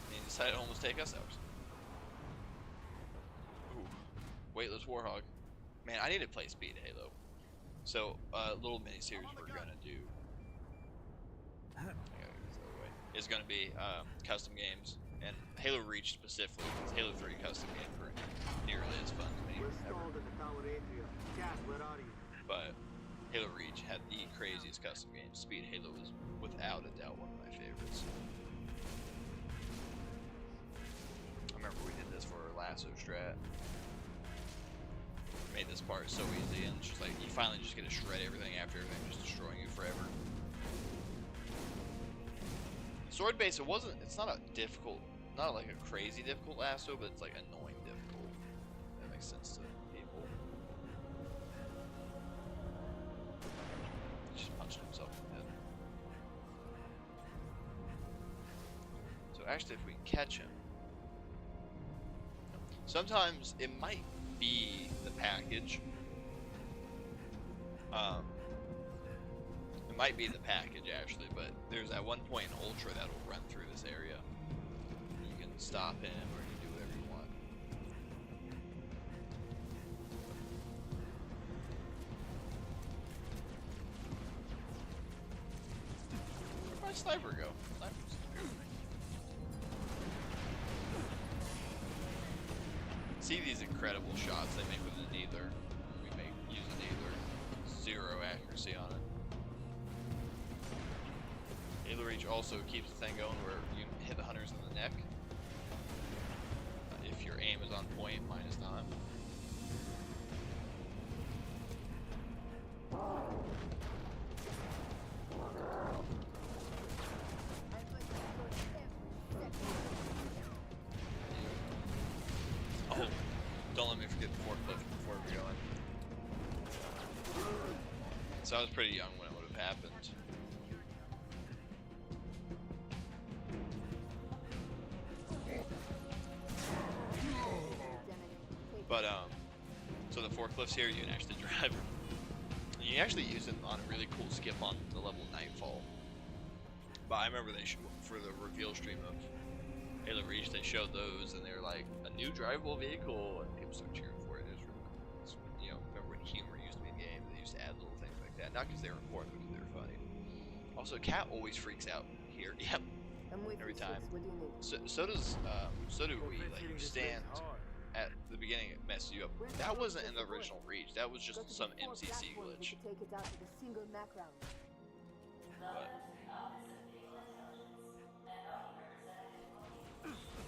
And he decided to almost take us out. Ooh. Weightless Warhog. Man, I need to play Speed Halo. So, little mini-series we're gonna do. I gotta go this other way. Is gonna be custom games. And Halo Reach specifically, because Halo 3 custom games were nearly as fun to me ever. But Halo Reach had the craziest custom games. Speed Halo was without a doubt one of my favorites. I remember we did this for our Lasso strat. Made this part so easy, and it's just like you finally just get to shred everything after everything just destroying you forever. Sword base, it's not a difficult, not like a crazy difficult lasso, but it's like annoying difficult. That makes sense to people. He just punched himself in the head. So actually, if we can catch him, sometimes it might be the package. It might be the package actually, but there's at one point in Ultra that'll run through this area. You can stop him or you can do whatever you want. Where'd my sniper go? Sniper's here. See these incredible shots they make with the Neither. We make use a Neither. 0 accuracy on it. Halo Reach also keeps the thing going where you hit the hunters in the neck. If your aim is on point, minus 9. Oh, don't let me forget the forklift before we go in. So I was pretty young when it would have happened. But so the forklifts here, you can actually drive. You can actually use them on a really cool skip on the level Nightfall. But I remember they for the reveal stream of Halo Reach, they showed those, and they're like a new drivable vehicle, and people started cheering for it. It was really cool. It's, you know, remember when humor used to be in games? They used to add little things like that, not because they were important, but because they were funny. Also, Cat always freaks out here. Yep. Every time. So do we. Like, you stand at the beginning, it messes you up. That wasn't in the original Reach. That was just some MCC glitch. But,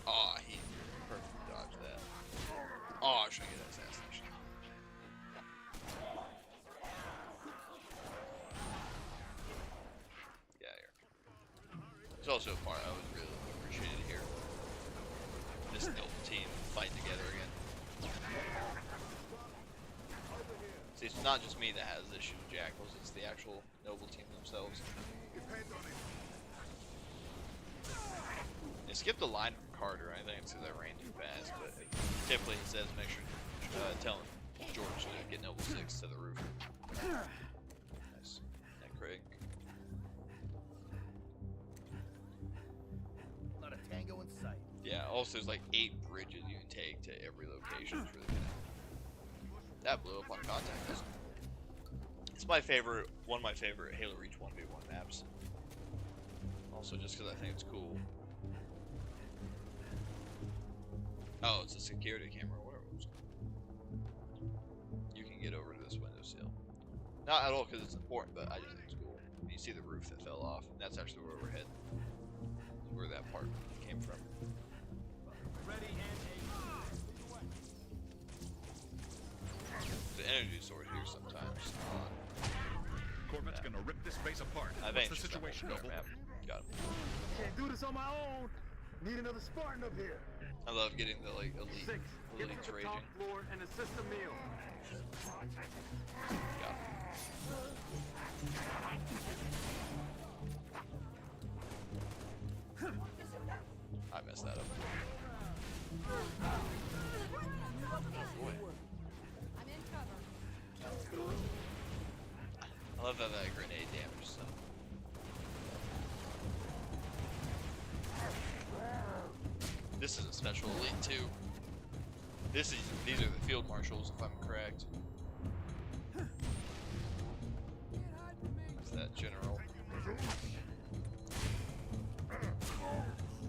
oh, he perfectly dodged that. Oh, I should get that assassination. Yeah, here. There's also a part I was really appreciated here. This Noble team fight together again. See, it's not just me that has this issue with Jackals, it's the actual Noble team themselves. They skipped the line from Carter. I think it's because I ran too fast, but typically it says make sure tell George to get Noble 6 to the roof. Nice. That Craig. Not a tango in sight. Yeah, also there's like 8 bridges you can take to every location. It's really good. That blew up on contact. It's my favorite, one of my favorite Halo Reach 1v1 maps. Also just because I think it's cool. Oh, it's a security camera, whatever it was. You can get over to this windowsill. Not at all because it's important, but I just think it's cool. You see the roof that fell off, and that's actually where we're heading. Where that part came from. Ready and The energy sword here sometimes. Corvette's gonna rip this base apart. I think What's the situation, Noble? Got him. Can't do this on my own. Need another Spartan up here. I love getting the like elite, Get elites to the raging. top floor and assist the meal. Got it. I messed that up. Boy. I love that grenade damages them. This is a special elite too. These are the field marshals, if I'm correct. That's that general. There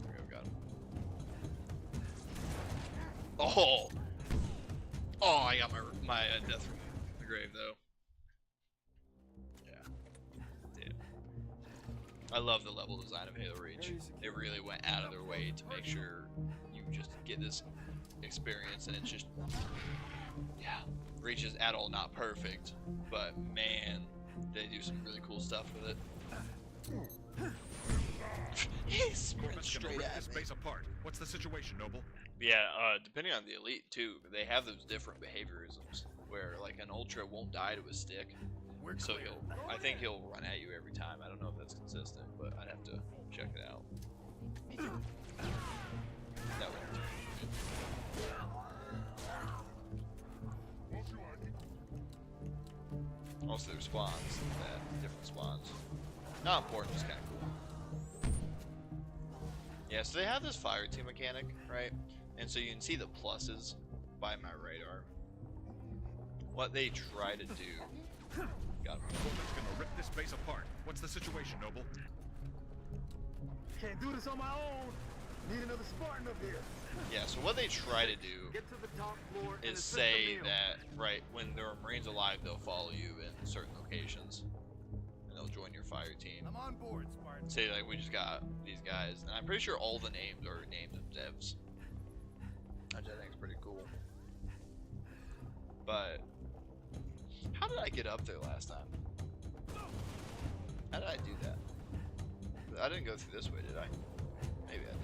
we go, got him. Oh! Oh, I got my death from the grave though. Yeah. Damn. I love the level design of Halo Reach. It really went out of their way to make sure you just get this experience, and it's just, yeah, Reach is at all not perfect, but man, they do some really cool stuff with it. He sprints straight at this me. base apart. What's the situation, Noble? Yeah, depending on the elite too, they have those different behaviorisms where like an ultra won't die to a stick, so I think he'll run at you every time. I don't know if that's consistent, but I'd have to check it out. That one. Also, there's spawns, different spawns. Not important, just kind of cool. Yeah, so they have this fire team mechanic, right? And so you can see the pluses by my radar. What they try to do. Got him. Corvett's gonna rip this base apart. What's the situation, Noble? Can't do this on my own. Need another Spartan up here. Yeah, so what they try to do Get to the top floor and is assist say the meal. that, right, when there are Marines alive, they'll follow you in certain locations. And they'll join your fire team. I'm on board, Spartan. Say, like, we just got these guys. And I'm pretty sure all the names are names of devs. Which I think is pretty cool. But how did I get up there last time? How did I do that? I didn't go through this way, did I? Maybe I did.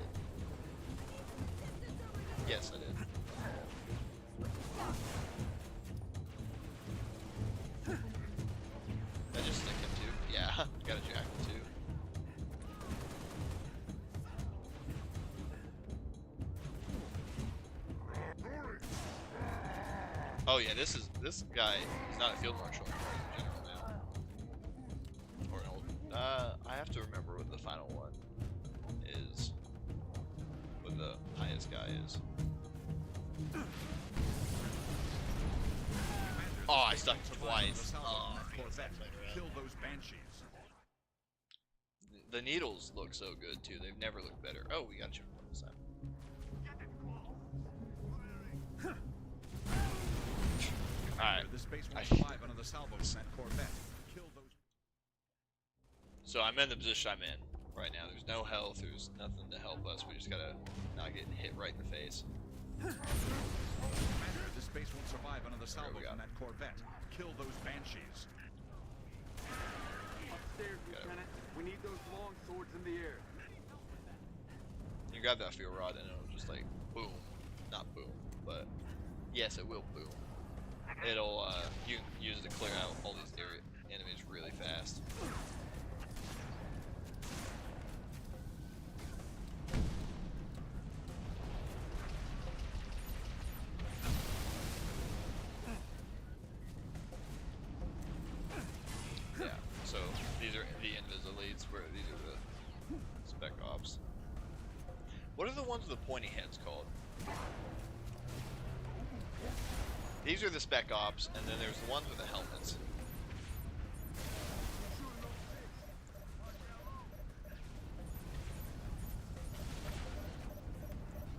Yes, I did. I just stick him too. Yeah, gotta jack him too. Oh yeah, this guy is not a field marshal anymore, he's a general now. Or an old. I have to remember what the final one is. What the highest guy is. Oh, I stuck twice. Oh, Corvette. Kill those banshees. the needles look so good too. They've never looked better. Oh, we got you from this side. Alright. This base will survive under the salvos in that Corvette. Kill those. So I'm in the position I'm in right now. There's no health. There's nothing to help us. We just gotta not get hit right in the face. Commander, this base won't survive under the salvos in that Corvette. Kill those banshees. Upstairs, Lieutenant. We need those long swords in the air. You grab that fuel rod and it'll just like boom, not boom, but yes, it will boom. It'll you can use it to clear out all these enemies really fast. Yeah, so these are the Invis elites, where these are the spec ops. What are the ones with the pointy heads called? These are the spec ops, and then there's the ones with the helmets.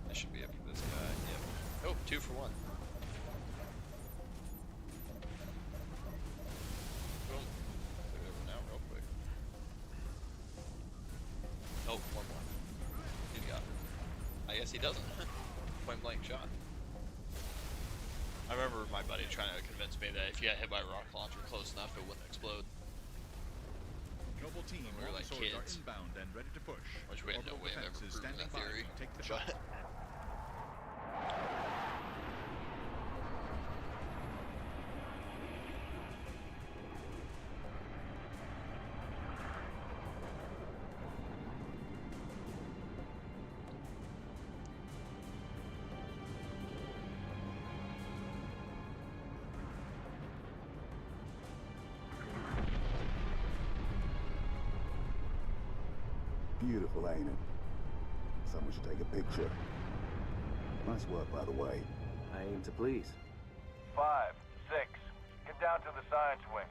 That should be up for this guy. Yep. Oh, 2 for 1. Boom. Take it over now, real quick. Oh, 1 more. He's got it. I guess he doesn't. Point blank shot. I remember my buddy trying to convince me that if you got hit by a rocket launcher close enough, it wouldn't explode. Noble team, we were all like swords are kids. inbound and ready to push. Which we had no way of ever Defense is proving standing that by theory. to take the shot. Beautiful, ain't it? Someone should take a picture. Nice work, by the way. I aim to please. 5, 6, get down to the science wing.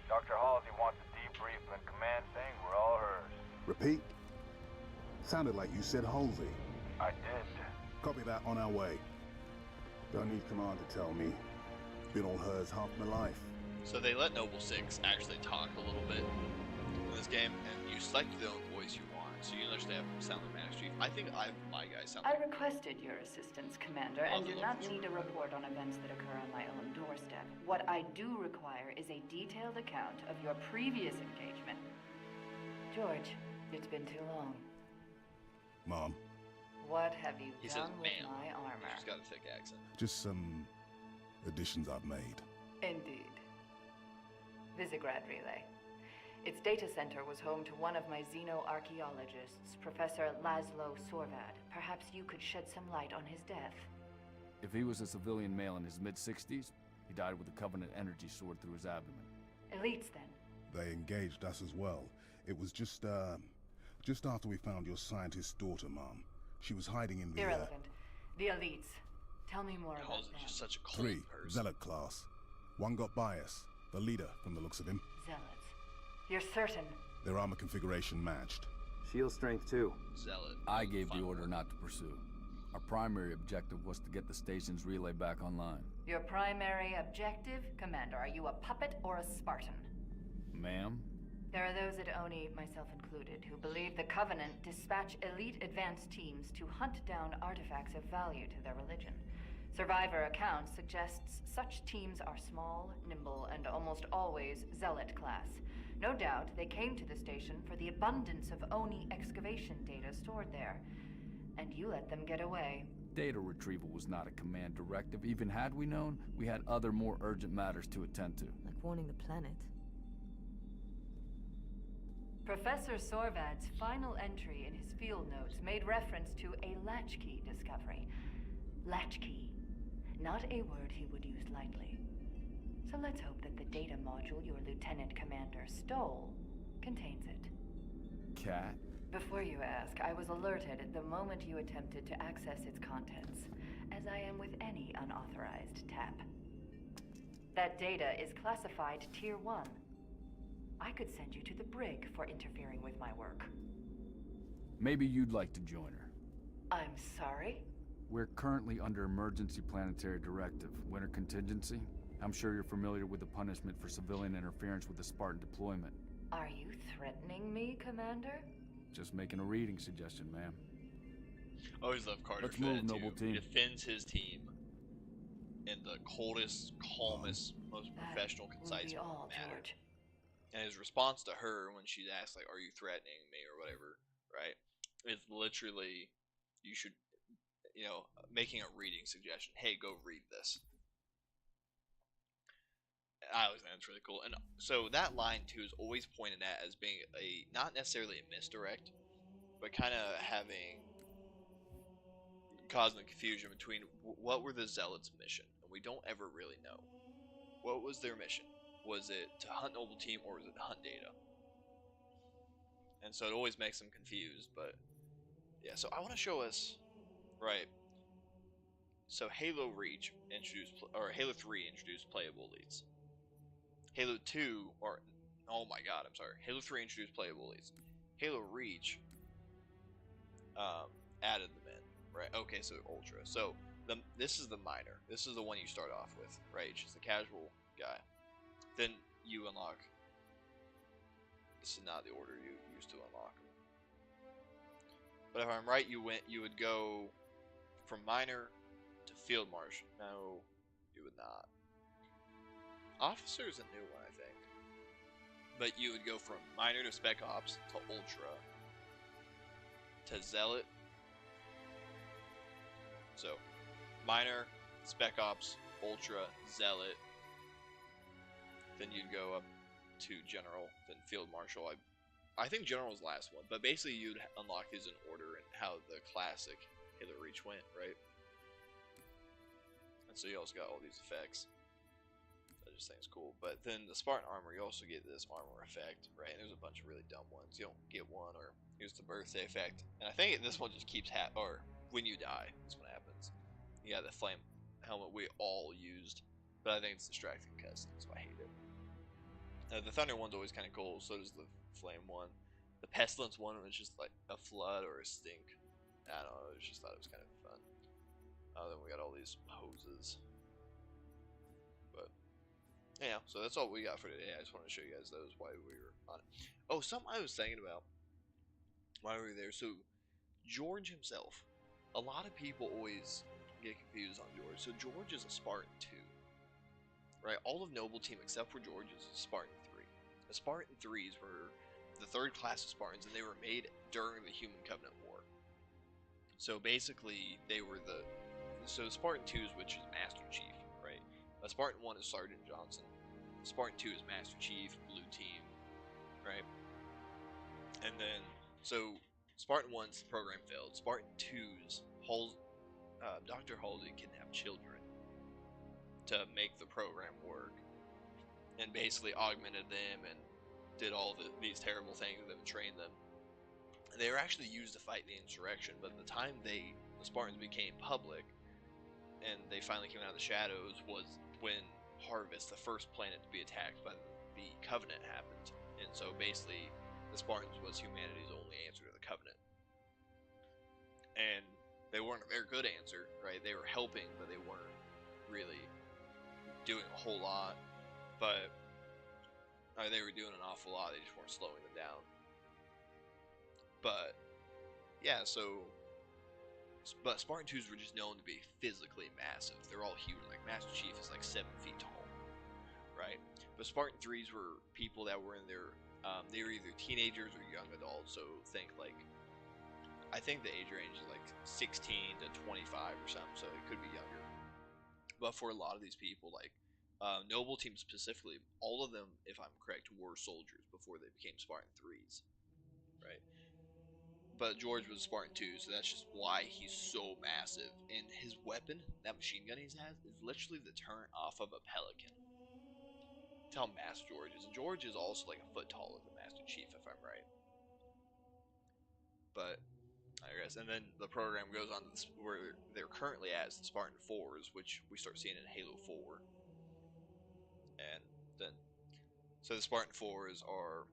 Dr. Halsey wants a debrief and command saying we're all hers. Repeat? Sounded like you said Halsey. I did. Copy that, on our way. Don't need command to tell me. Been all hers half my life. So they let Noble 6 actually talk a little bit in this game, and you select the own voice you want. So you understand sound like Master Chief. I think my guy sounds I like requested your assistance, Commander, and do not need a report on events that occur on my own doorstep. What I do require is a detailed account of your previous engagement. George, it's been too long. Mom, What have you He says, done with "Ma'am." my armor? She's got a thick accent. just some additions I've made. Indeed. Visegrad Relay. Its data center was home to one of my xenoarchaeologists, Professor Laszlo Sorvad. Perhaps you could shed some light on his death. If he was a civilian male in his mid-60s, he died with a Covenant energy sword through his abdomen. Elites, then. They engaged us as well. It was just after we found your scientist's daughter, Mom. She was hiding in the, Irrelevant. The elites. Tell me more about Halsey's them. just such a cold 3, person. Zealot class. One got by us. The leader, from the looks of him. Zealots. You're certain? Their armor configuration matched. Shield strength too. Zealot. I gave the order not to pursue. Our primary objective was to get the station's relay back online. Your primary objective? Commander, are you a puppet or a Spartan? Ma'am? There are those at ONI, myself included, who believe the Covenant dispatch elite advanced teams to hunt down artifacts of value to their religion. Survivor accounts suggests such teams are small, nimble, and almost always Zealot class. No doubt they came to the station for the abundance of ONI excavation data stored there. And you let them get away. Data retrieval was not a command directive. Even had we known, we had other more urgent matters to attend to. Like warning the planet. Professor Sorvad's final entry in his field notes made reference to a latchkey discovery. Latchkey. Not a word he would use lightly. So let's hope that the data module your Lieutenant Commander stole contains it. Cat? Before you ask, I was alerted at the moment you attempted to access its contents, as I am with any unauthorized tap. That data is classified Tier 1. I could send you to the brig for interfering with my work. Maybe you'd like to join her. I'm sorry? We're currently under Emergency Planetary Directive, Winter Contingency. I'm sure you're familiar with the punishment for civilian interference with the Spartan deployment. Are you threatening me, Commander? Just making a reading suggestion, ma'am. I always love Carter Let's for move, that, noble too. team. He defends his team in the coldest, calmest, most professional, concise Be all, manner. George. And his response to her when she's asked, like, "Are you threatening me?" or whatever, right? Is literally, you should, making a reading suggestion. Hey, go read this. I always think that's really cool. And so that line, too, is always pointed at as being not necessarily a misdirect, but kind of causing confusion between what were the Zealots' mission. And we don't ever really know. What was their mission? Was it to hunt Noble Team, or was it to hunt data? And so it always makes them confused, but yeah, so I want to show us, right, so Halo Reach introduced, or Halo 3 introduced playable elites. Halo 2, Halo 3 introduced playable elites. Halo Reach added them in, right? Okay, so Ultra. So this is the minor. This is the one you start off with, right? She's the casual guy. Then you unlock. This is not the order you used to unlock. But if I'm right, you would go from minor to field marshal. No, you would not. Officer is a new one, I think. but you would go from Minor to Spec Ops to Ultra to Zealot. So, Minor, Spec Ops, Ultra, Zealot. Then you'd go up to General, then Field Marshal. I think General was the last one, but basically you'd unlock these in order and how the classic Halo Reach went, right? And so you also got all these effects. I just think it's cool. But then the Spartan armor, you also get this armor effect, right? And there's a bunch of really dumb ones. You don't get one, or here's the birthday effect. And I think this one just keeps or when you die, that's what happens. You got the flame helmet we all used, but I think it's distracting cutscenes, so I hate it. The Thunder one's always kind of cool, so does the Flame one. The Pestilence one was just like a flood or a stink. I don't know, I just thought it was kind of fun. Then we got all these hoses. But, yeah, so that's all we got for today. I just wanted to show you guys those while we were on it. Oh, something I was thinking about while we were there. So, George himself. A lot of people always get confused on George. So, George is a Spartan 2. Right? All of Noble Team except for George is a Spartan 3. The Spartan 3s were the third class of Spartans, and they were made during the Human Covenant War. So basically, they were so Spartan 2s, which is Master Chief, right? Spartan 1 is Sergeant Johnson. Spartan 2 is Master Chief, Blue Team, right? And then, so Spartan 1's program failed. Spartan 2's Dr. Halsey kidnapped children to make the program work, and basically augmented them and did all these terrible things with them and trained them. And they were actually used to fight the insurrection, but the time the Spartans became public and they finally came out of the shadows was when Harvest, the first planet to be attacked by the Covenant, happened. And so basically the Spartans was humanity's only answer to the Covenant. And they weren't a very good answer, right? They were helping, but they weren't really doing a whole lot, but they were doing an awful lot. They just weren't slowing them down. But yeah, but Spartan 2s were just known to be physically massive. They're all huge. Like Master Chief is like 7 feet tall, right? But Spartan 3s were people that were in their they were either teenagers or young adults. So think like, I think the age range is like 16 to 25 or something. So it could be younger. But for a lot of these people, like Noble Team specifically, all of them, if I'm correct, were soldiers before they became Spartan 3s, right? But George was Spartan 2, so that's just why he's so massive. And his weapon, that machine gun he has, is literally the turn off of a Pelican. That's how massive George is. And George is also like a foot taller than Master Chief, if I'm right. But I guess, and then the program goes on to where they're currently at is the Spartan 4s, which we start seeing in Halo 4. And then, so the Spartan 4s are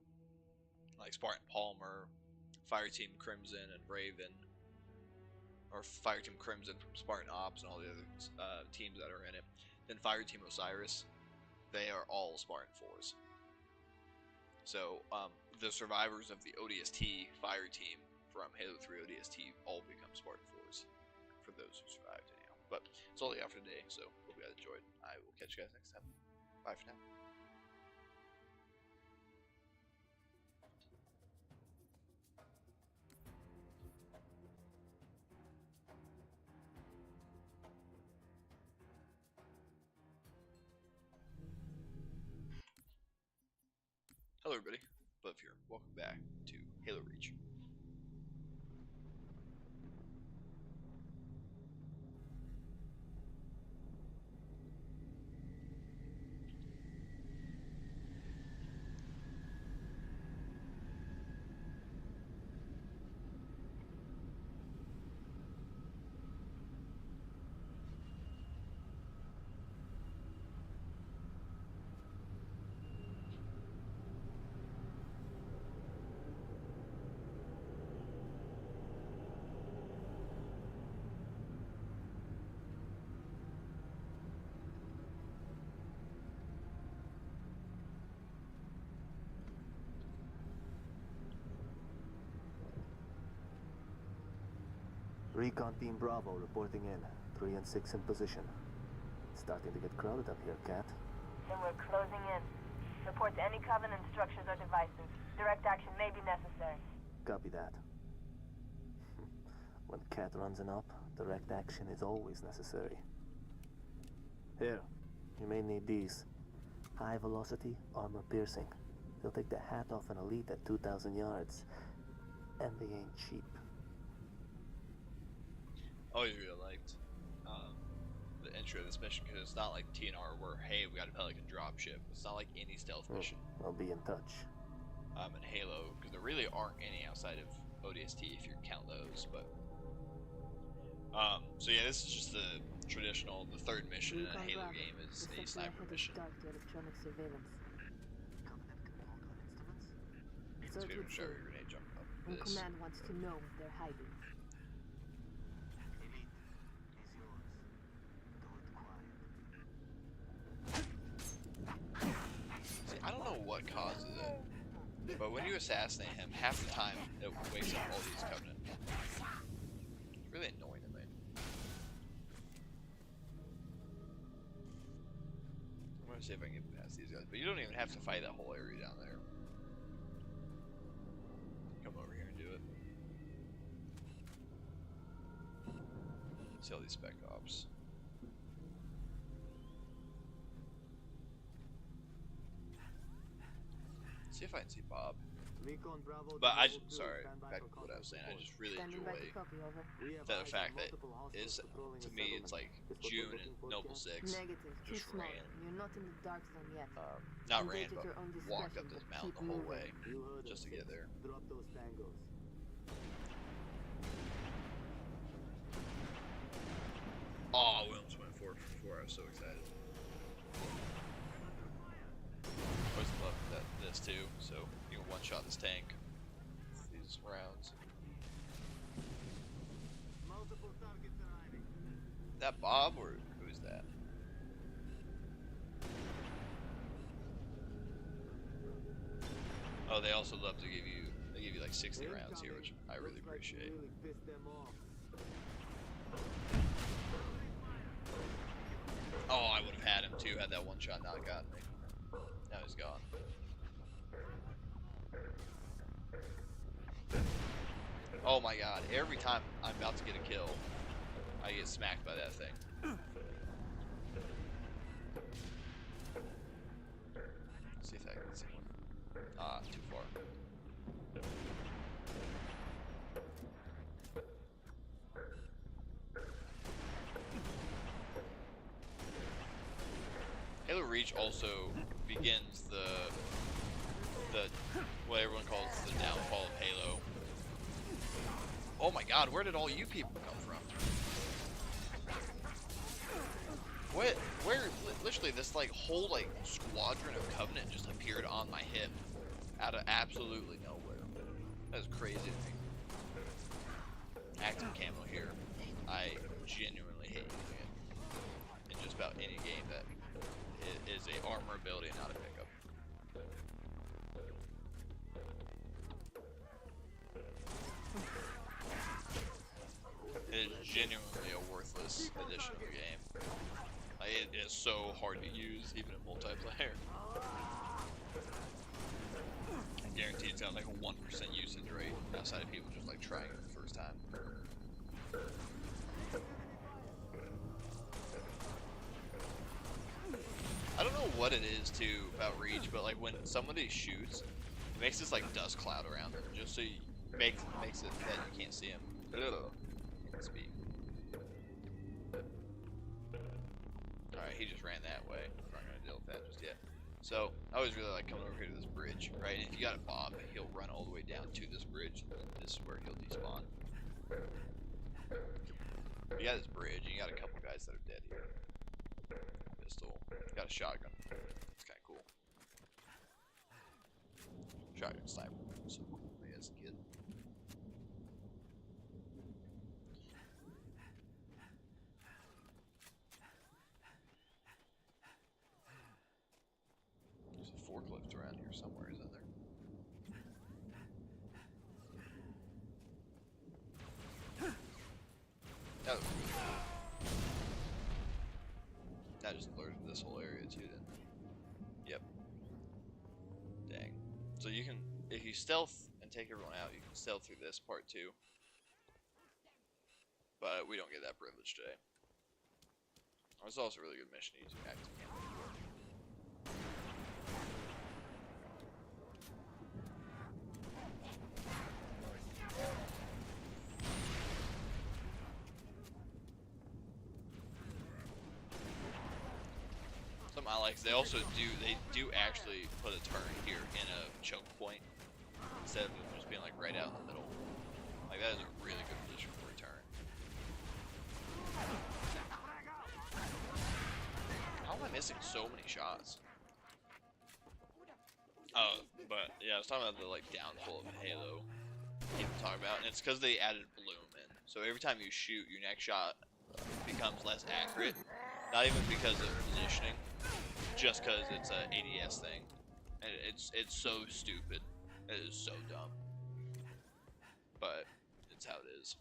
like Spartan Palmer, Fireteam Crimson, and Raven, or Fireteam Crimson from Spartan Ops and all the other teams that are in it. Then Fireteam Osiris, they are all Spartan 4s. So the survivors of the ODST Fire Team from Halo 3 ODST all become Spartan 4s for those who survived anyhow. But that's all I got for today, so hope you guys enjoyed. I will catch you guys next time. Bye for now. Hello everybody, Buff here. Welcome back to Halo Reach. Recon Team Bravo reporting in. 3 and 6 in position. It's starting to get crowded up here, Cat. Then we're closing in. Report to any Covenant structures or devices. Direct action may be necessary. Copy that. When Cat runs an op, direct action is always necessary. Here, you may need these. High velocity, armor piercing. They'll take the hat off an elite at 2,000 yards. And they ain't cheap. I always really liked the intro of this mission because it's not like TNR where, hey, we got a Pelican dropship. It's not like any stealth mission. I'll be in touch. In Halo, because there really aren't any outside of ODST if you count those, but so yeah, this is just the traditional, the third mission in a Halo game is a sniper mission. Electronic surveillance. Let's be able to show your grenade jump up. And Command wants to know what they're hiding. See, I don't know what causes it, but when you assassinate him, half the time it wakes up all these Covenant. It's really annoying to me. I'm gonna see if I can get past these guys, but you don't even have to fight that whole area down there. Come over here and do it. See all these spec ops. See if I can see Bob. But I just, sorry, back to what I was saying, I just really enjoy the fact that is, to me, it's like June and Noble 6 just ran. You're not in the dark zone yet. Not ran, but walked up this mountain the whole way just to get there. Oh, Williams went 4 for 4. I was so excited. Always love this too, so you can one-shot this tank. These rounds. That Bob or who's that? Oh, they also love to give you. They give you like 60 rounds here, which I really appreciate. Oh, I would have had him too had that one shot not gotten me. Now he's gone. Oh my god, every time I'm about to get a kill, I get smacked by that thing. Let's see if I can see one. Ah, too far. Halo Reach also begins the what everyone calls the downfall of Halo. Oh my god, where did all you people come from? What? Where? Literally, this like whole like squadron of Covenant just appeared on my hip out of absolutely nowhere. That's crazy to me. Active camo here. I genuinely hate using it in just about any game that is a armor ability and not a pickup. It is genuinely a worthless addition to the game. Like, it is so hard to use, even in multiplayer. I guarantee it's got like a 1% usage rate outside of people just like trying it the first time. I don't know what it is too about Reach, but like when somebody shoots, it makes this like dust cloud around them, just so you makes it that you can't see them. Can't speak. All right, he just ran that way. I'm not gonna deal with that just yet. So I always really like coming over here to this bridge, right? And if you got a Bob, he'll run all the way down to this bridge, and this is where he'll despawn. You got this bridge, and you got a couple guys that are dead here. Pistol. Got a shotgun. It's kind of cool. Shotgun sniper. So cool. I guess kid. There's a forklift around here somewhere, isn't there? That was really cool. That just alerted this whole area too then. Yep. So you can, if you stealth and take everyone out, you can stealth through this part too. But we don't get that privilege today. It's also a really good mission to use active camo for. Something I like is they do actually put a turret here in a choke point instead of just being like right out in the middle. Like that is a really good position for a turret. How am I missing so many shots? Oh, but yeah, I was talking about the like downfall of Halo. People talk about, and it's because they added bloom in. So every time you shoot, your next shot becomes less accurate. Not even because of positioning, just because it's an ADS thing, and it's so stupid. It is so dumb, but it's how it is.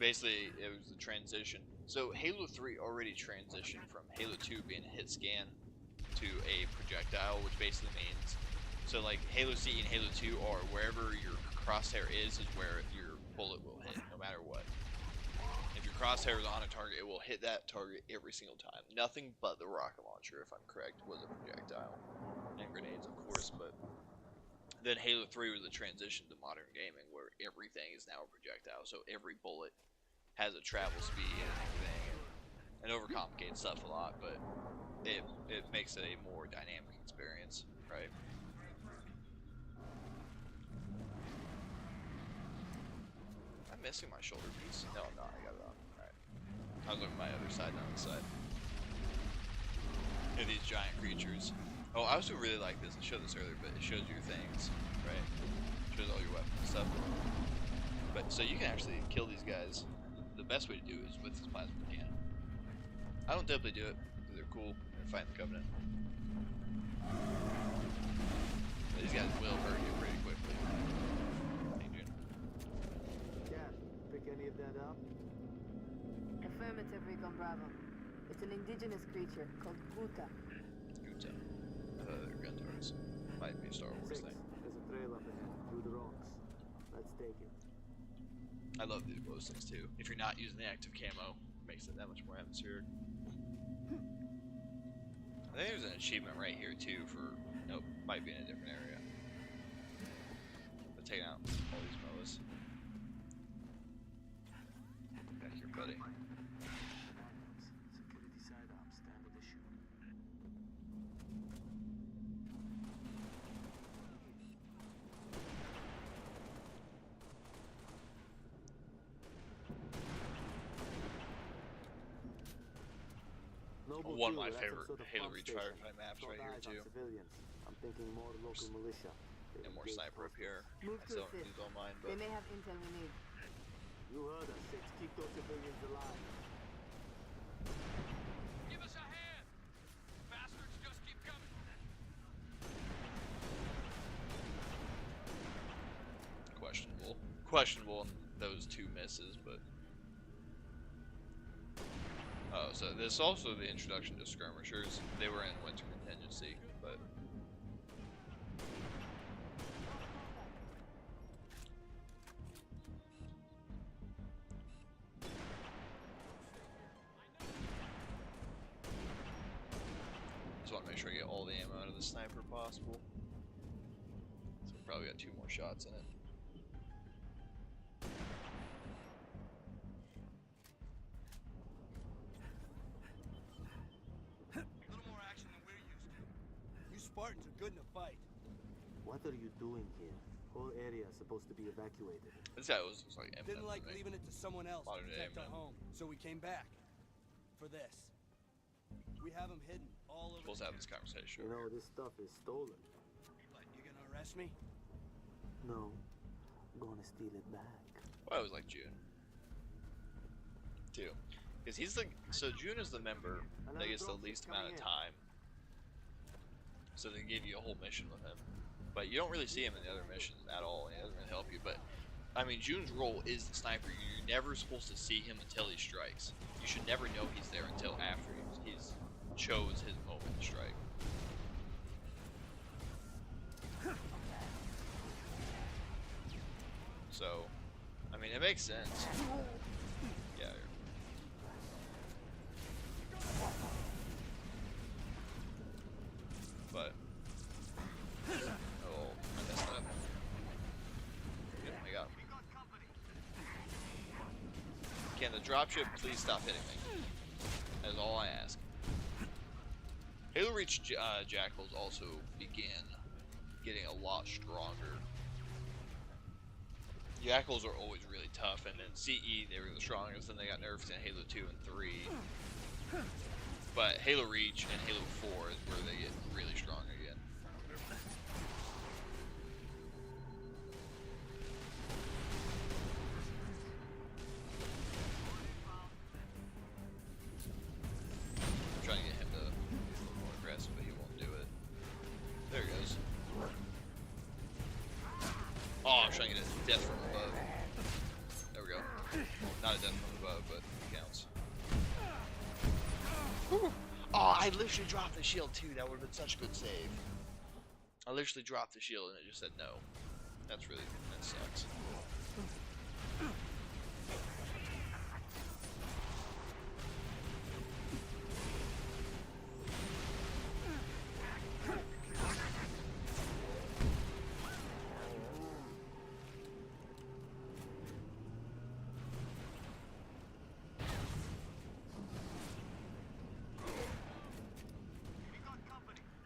Basically, it was the transition. So Halo 3 already transitioned from Halo 2 being a hit scan to a projectile, which basically means, so like Halo C and Halo 2 are wherever your crosshair is where your bullet will hit, no matter what. If your crosshair is on a target, it will hit that target every single time. Nothing but the rocket launcher, if I'm correct, was a projectile. And grenades, of course, but then Halo 3 was the transition to modern gaming, where everything is now a projectile. So every bullet has a travel speed and everything, and overcomplicates stuff a lot, but it makes it a more dynamic experience, right? Am I missing my shoulder piece? No, I'm not. I got it on. Alright. I was looking at my other side, not the side. And these giant creatures. Oh, I also really like this. I showed this earlier, but it shows your things, right? It shows all your weapons and stuff. But so you can actually kill these guys. The best way to do it is with this plasma cannon. I don't typically do it because they're cool and fighting the Covenant. But these guys will hurt you pretty quickly. Adrian. Dad, pick any of that up? Affirmative, Recon Bravo. It's an indigenous creature called Guta. Guta. They're gun turrets. Might be a Star Wars thing. There's a trail up ahead through the rocks. Let's take it. I love these glow sticks too. If you're not using the active camo, it makes it that much more atmospheric. I think there's an achievement right here too for, nope, might be in a different area. But taking out all these MOAs. Back here, buddy. Security side up, standard issue. One of my favorite Halo Reach Firefight maps right here too. I'm thinking more local militia. And more sniper up here. Move I to still don't assist. use all mine, They but may have intel we need. You heard us, Six. Keep those civilians alive. Give us a hand! Bastards just keep coming! questionable. Questionable in those two misses, but oh, so this is also the introduction to skirmishers. They were in winter contingency, but just want to make sure I get all the ammo out of the sniper possible. So we probably got 2 more shots in it. Spartans are good in a fight. What are you doing here? Whole area is supposed to be evacuated. This guy was like Eminem. Didn't like leaving it to someone else to protect our home, so we came back. For this. We have them hidden all over. Supposed to have this conversation. You know, this stuff is stolen. What, you gonna arrest me? No. I'm gonna steal it back. Well, I was like June. Too. Because he's the... So June is the member that gets the least amount of time. So they give you a whole mission with him. But you don't really see him in the other missions at all. He doesn't really help you. But, I mean, June's role is the sniper. You're never supposed to see him until he strikes. You should never know he's there until after he's chose his moment to strike. So, I mean, it makes sense. Yeah. But, oh, I messed up. Good, I got him. Can the dropship please stop hitting me? That is all I ask. Halo Reach Jackals also began getting a lot stronger. Jackals are always really tough, and then CE, they were the strongest, then they got nerfed in Halo 2 and 3. But Halo Reach and Halo 4 is where they get really strong again. I'm trying to get him to be a little more aggressive, but he won't do it. There he goes. Oh, I'm trying to get a death from above. There we go. Not a death from above, but it counts. Whew. Oh, I literally dropped the shield too. That would have been such a good save. I literally dropped the shield and it just said no. That sucks.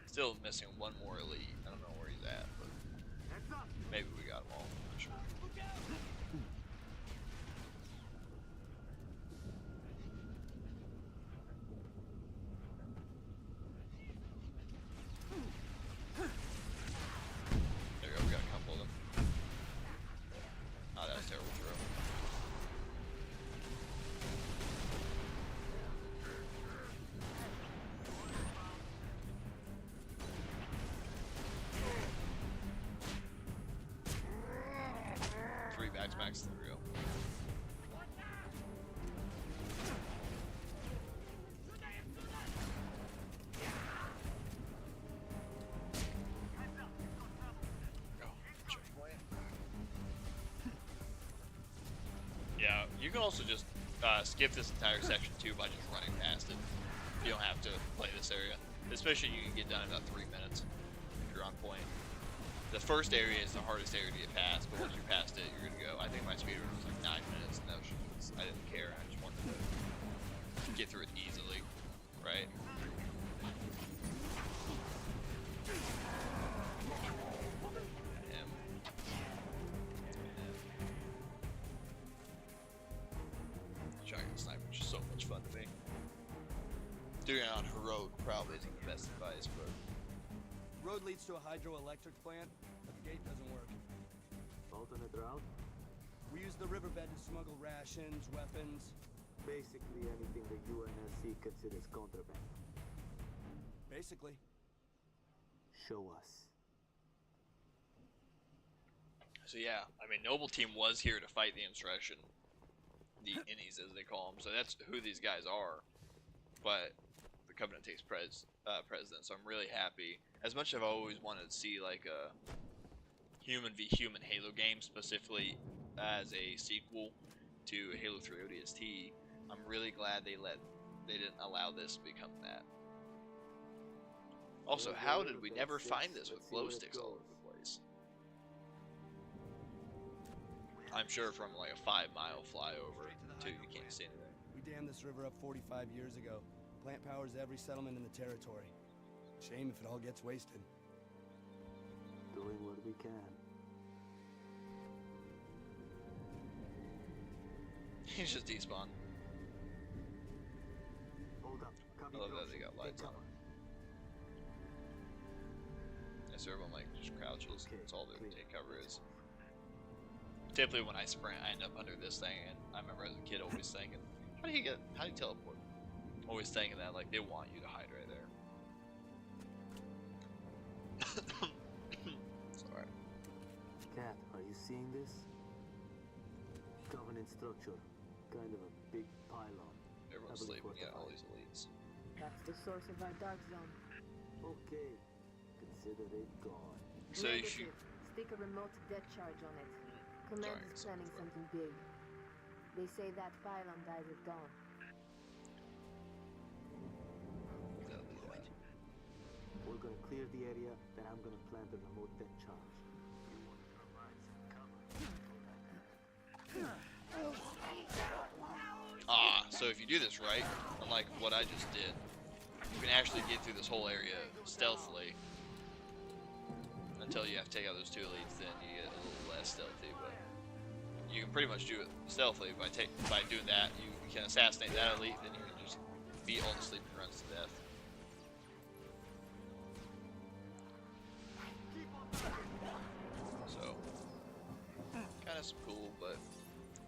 Still missing one more elite. I don't know where he's at, but maybe we got him all. I'm not sure. There we go. We got a couple of them. Oh, that was a terrible throw. Max, there we go. Yeah, you can also just skip this entire section too by just running past it. You don't have to play this area. Especially you can get done in about 3 minutes if you're on point. The first area is the hardest area to get past, but once you're past it, you're good to go. I think my speedrun was like 9 minutes, and that was just, I didn't care. I just wanted to get through it easily, right? Shotgun sniper is just so much fun to me. Doing it on heroic probably isn't the best advice, but Road leads to a hydroelectric plant, but the gate doesn't work. Alternate route? We use the riverbed to smuggle rations, weapons. Basically anything the UNSC considers contraband. Basically. Show us. So yeah, I mean, Noble Team was here to fight the insurrection. The Innies, as they call them. So that's who these guys are. But the Covenant takes president, so I'm really happy. As much as I've always wanted to see like a human v human Halo game, specifically as a sequel to Halo 3 ODST, I'm really glad they didn't allow this to become that. Also, how did we never find this with glow sticks all over the place? I'm sure from like a 5-mile flyover too, you can't see anything. We dammed this river up 45 years ago. Plant powers every settlement in the territory. Shame if it all gets wasted. Doing what we can. He's just despawned. Hold up. I love that they got lights on them. Yeah, so everyone like just crouches. That's all their take cover is. Typically when I sprint, I end up under this thing, and I remember as a kid always thinking, how do you teleport? Always thinking that like they want you to hide right there. Sorry. Cat, are you seeing this? Covenant structure. Kind of a big pylon. Everyone's sleeping, yeah, all these elites. That's the source of our dark zone. Okay. Consider it gone. So you Negative. should... Stick a remote death charge on it. Command is planning something big. They say that pylon dies at dawn. We're gonna clear the area, then I'm gonna plant a remote deck charge. So if you do this right, unlike what I just did, you can actually get through this whole area stealthily. Until you have to take out those 2 elites, then you get a little less stealthy, but you can pretty much do it stealthily by doing that. You can assassinate that elite, then you can just beat all the sleeping runs to death. So, kind of cool, but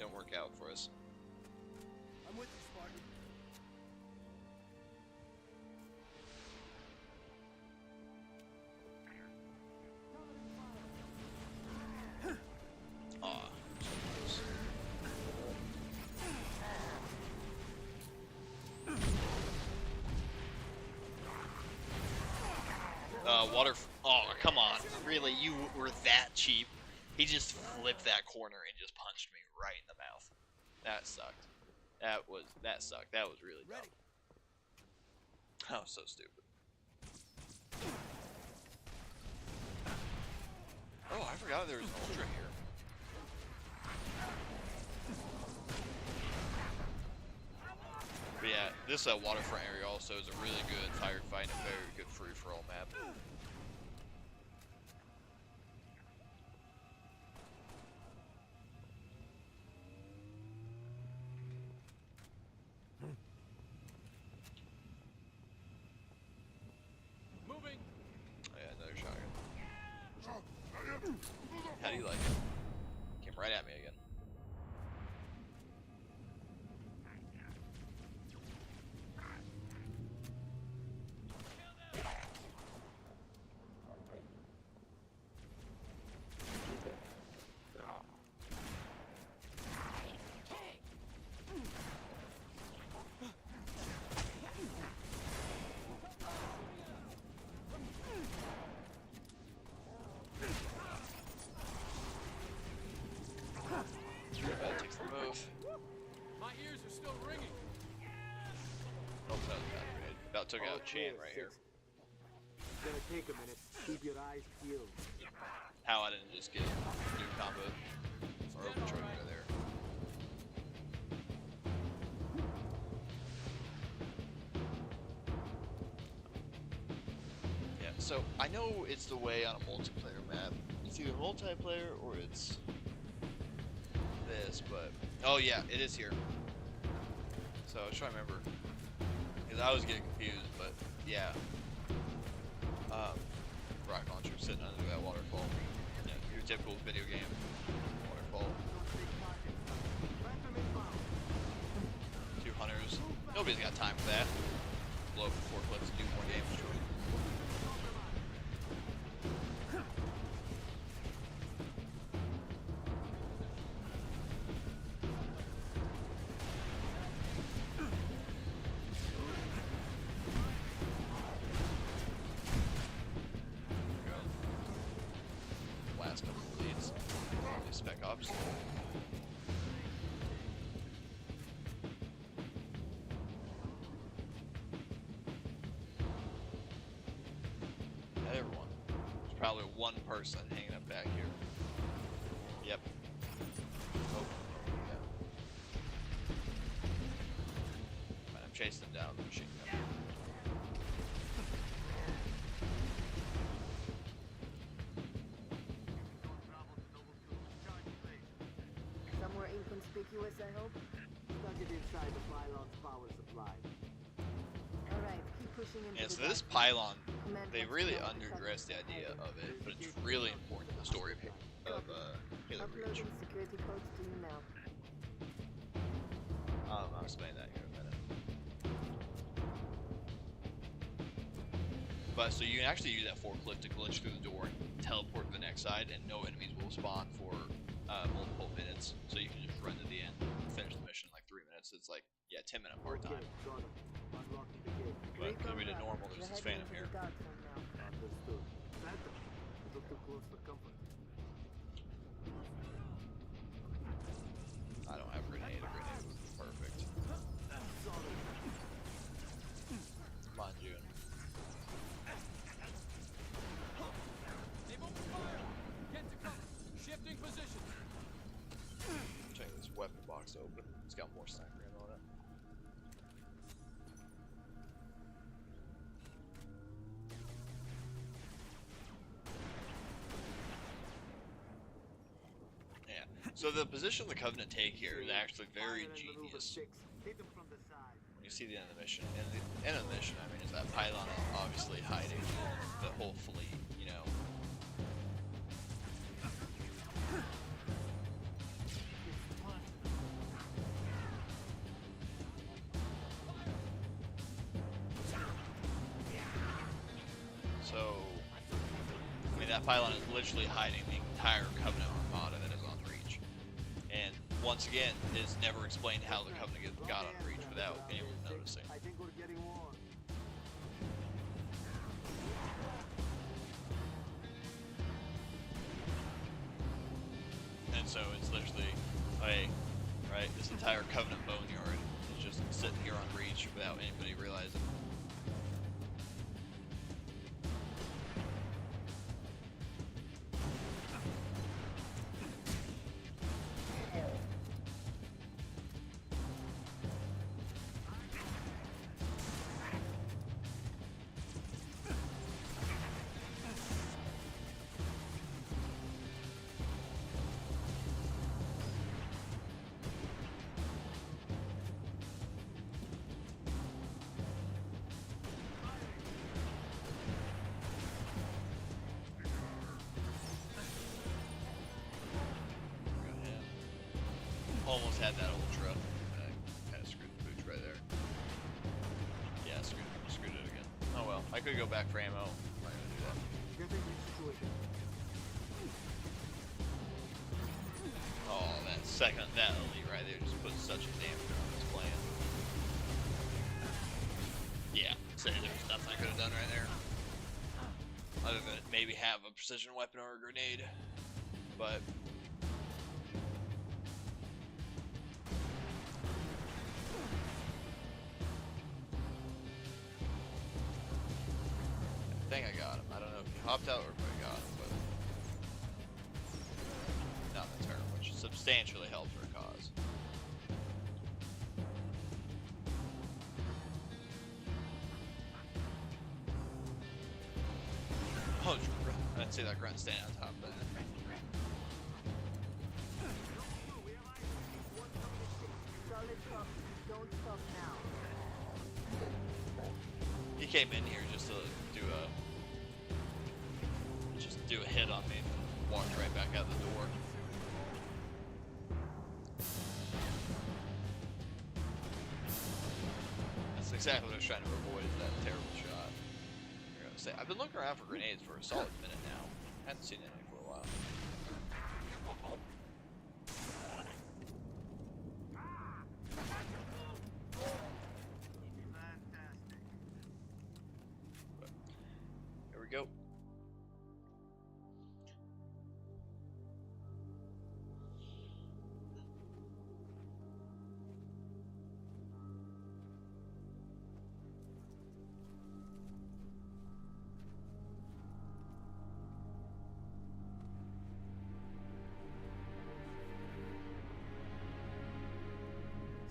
don't work out for us. I'm with you, Spartan. Oh, come on. Really? You were that cheap? He just flipped that corner and just punched me right in the mouth. That sucked. That sucked. That was really dumb. That was so stupid. Oh, I forgot there was an Ultra here. But yeah, this waterfront area also is a really good firefight and a very good free-for-all map. Moving. Oh yeah, another shotgun. How do you like it? Came right at me again. My ears are still ringing. Oh, that was bad grenade. About took out Chan right here. It's gonna take a minute. Keep your eyes peeled. How I didn't just get new combo or overcharge right there. Yeah, so I know it's the way on a multiplayer map. It's either multiplayer or it's this, but oh yeah, it is here. So I was trying to remember because I was getting confused, but yeah. Rocket launcher sitting under that waterfall. Yeah, your typical video game waterfall. 2 hunters. Nobody's got time for that. Blow up the forklifts and do more damage to it. Spec Ops. Everyone. There's probably one person hanging up back here. Yep. Oh, yeah. Right, I'm chasing them down with the machine gun. Inconspicuous, I hope? Stuck it inside the pylon's power supply. Alright, keep pushing into yeah, so this pylon, they really underdressed the idea of it, but it's really important in the story of Halo Reach. Uploading security codes to you now. I'll explain that here in a minute. But so you can actually use that forklift to glitch through the door and teleport to the next side, and no enemies will spawn for multiple minutes, so you can just run to the end and finish the mission in like 3 minutes. It's like, yeah, 10-minute hard time. But because we did normal, there's this phantom here. Understood. Phantom. Look too close for comfort. I don't have a grenade. A grenade would be perfect. Come on, June. Shifting position. Check this weapon box open. It's got more sniper ammo on it. Yeah. So the position the Covenant take here is actually very genius. When you see the end of the mission, and the end of the mission, I mean, is that pylon obviously hiding the whole fleet, you know. So, I mean, that pylon is literally hiding the entire Covenant armada that is on Reach. And once again, it's never explained how the Covenant got on Reach without anyone noticing. I think we're getting warm. And so it's literally, hey, right, this entire Covenant boneyard is just sitting here on Reach without anybody realizing. Almost had that ultra. Kind of screwed the pooch right there. Yeah, screwed it again. Oh well, I could go back for ammo. I'm not gonna do that. Oh, that elite right there just put such a dampener on this plan. Yeah, say there's nothing I could have done right there. Other than maybe have a precision weapon or a grenade. But I think I got him. I don't know if he hopped out or if I got him, but not that terrible, which substantially helps our cause. Oh, I didn't see that grunt standing on top of that. He came in here just to do a hit on me and walked right back out the door. That's exactly what I was trying to avoid, is that terrible shot. I'm gonna say, I've been looking around for grenades for a solid minute now. I hadn't seen any for a while. But, here we go.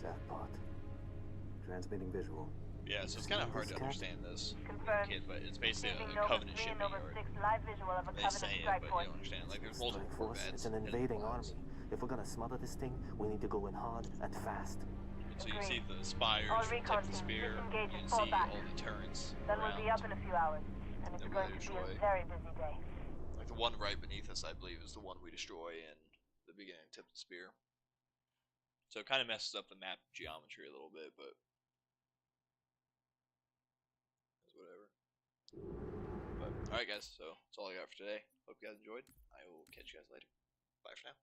Jackpot. Transmitting visual. Yeah, so it's kind of hard to understand this, Confirmed. kid, but it's basically Receiving a Nova Covenant 3 and shipping Nova yard. 6 live visual of a They Covenant say it, strike but force. you don't understand. Like, there's Strike multiple force. Corvettes. It's an hidden invading lines. army. If we're gonna smother this thing, we need to go in hard and fast. So you see the spires All from recon tip of the teams spear, disengage you and can fall see back. all the turrets Then we'll around. be up in a few hours, and it's that we going to be destroy. a very busy day. Like the one right beneath us, I believe, is the one we destroy in the beginning tip of the spear. So it kind of messes up the map geometry a little bit, but it's whatever. But alright guys, so that's all I got for today. Hope you guys enjoyed. I will catch you guys later. Bye for now.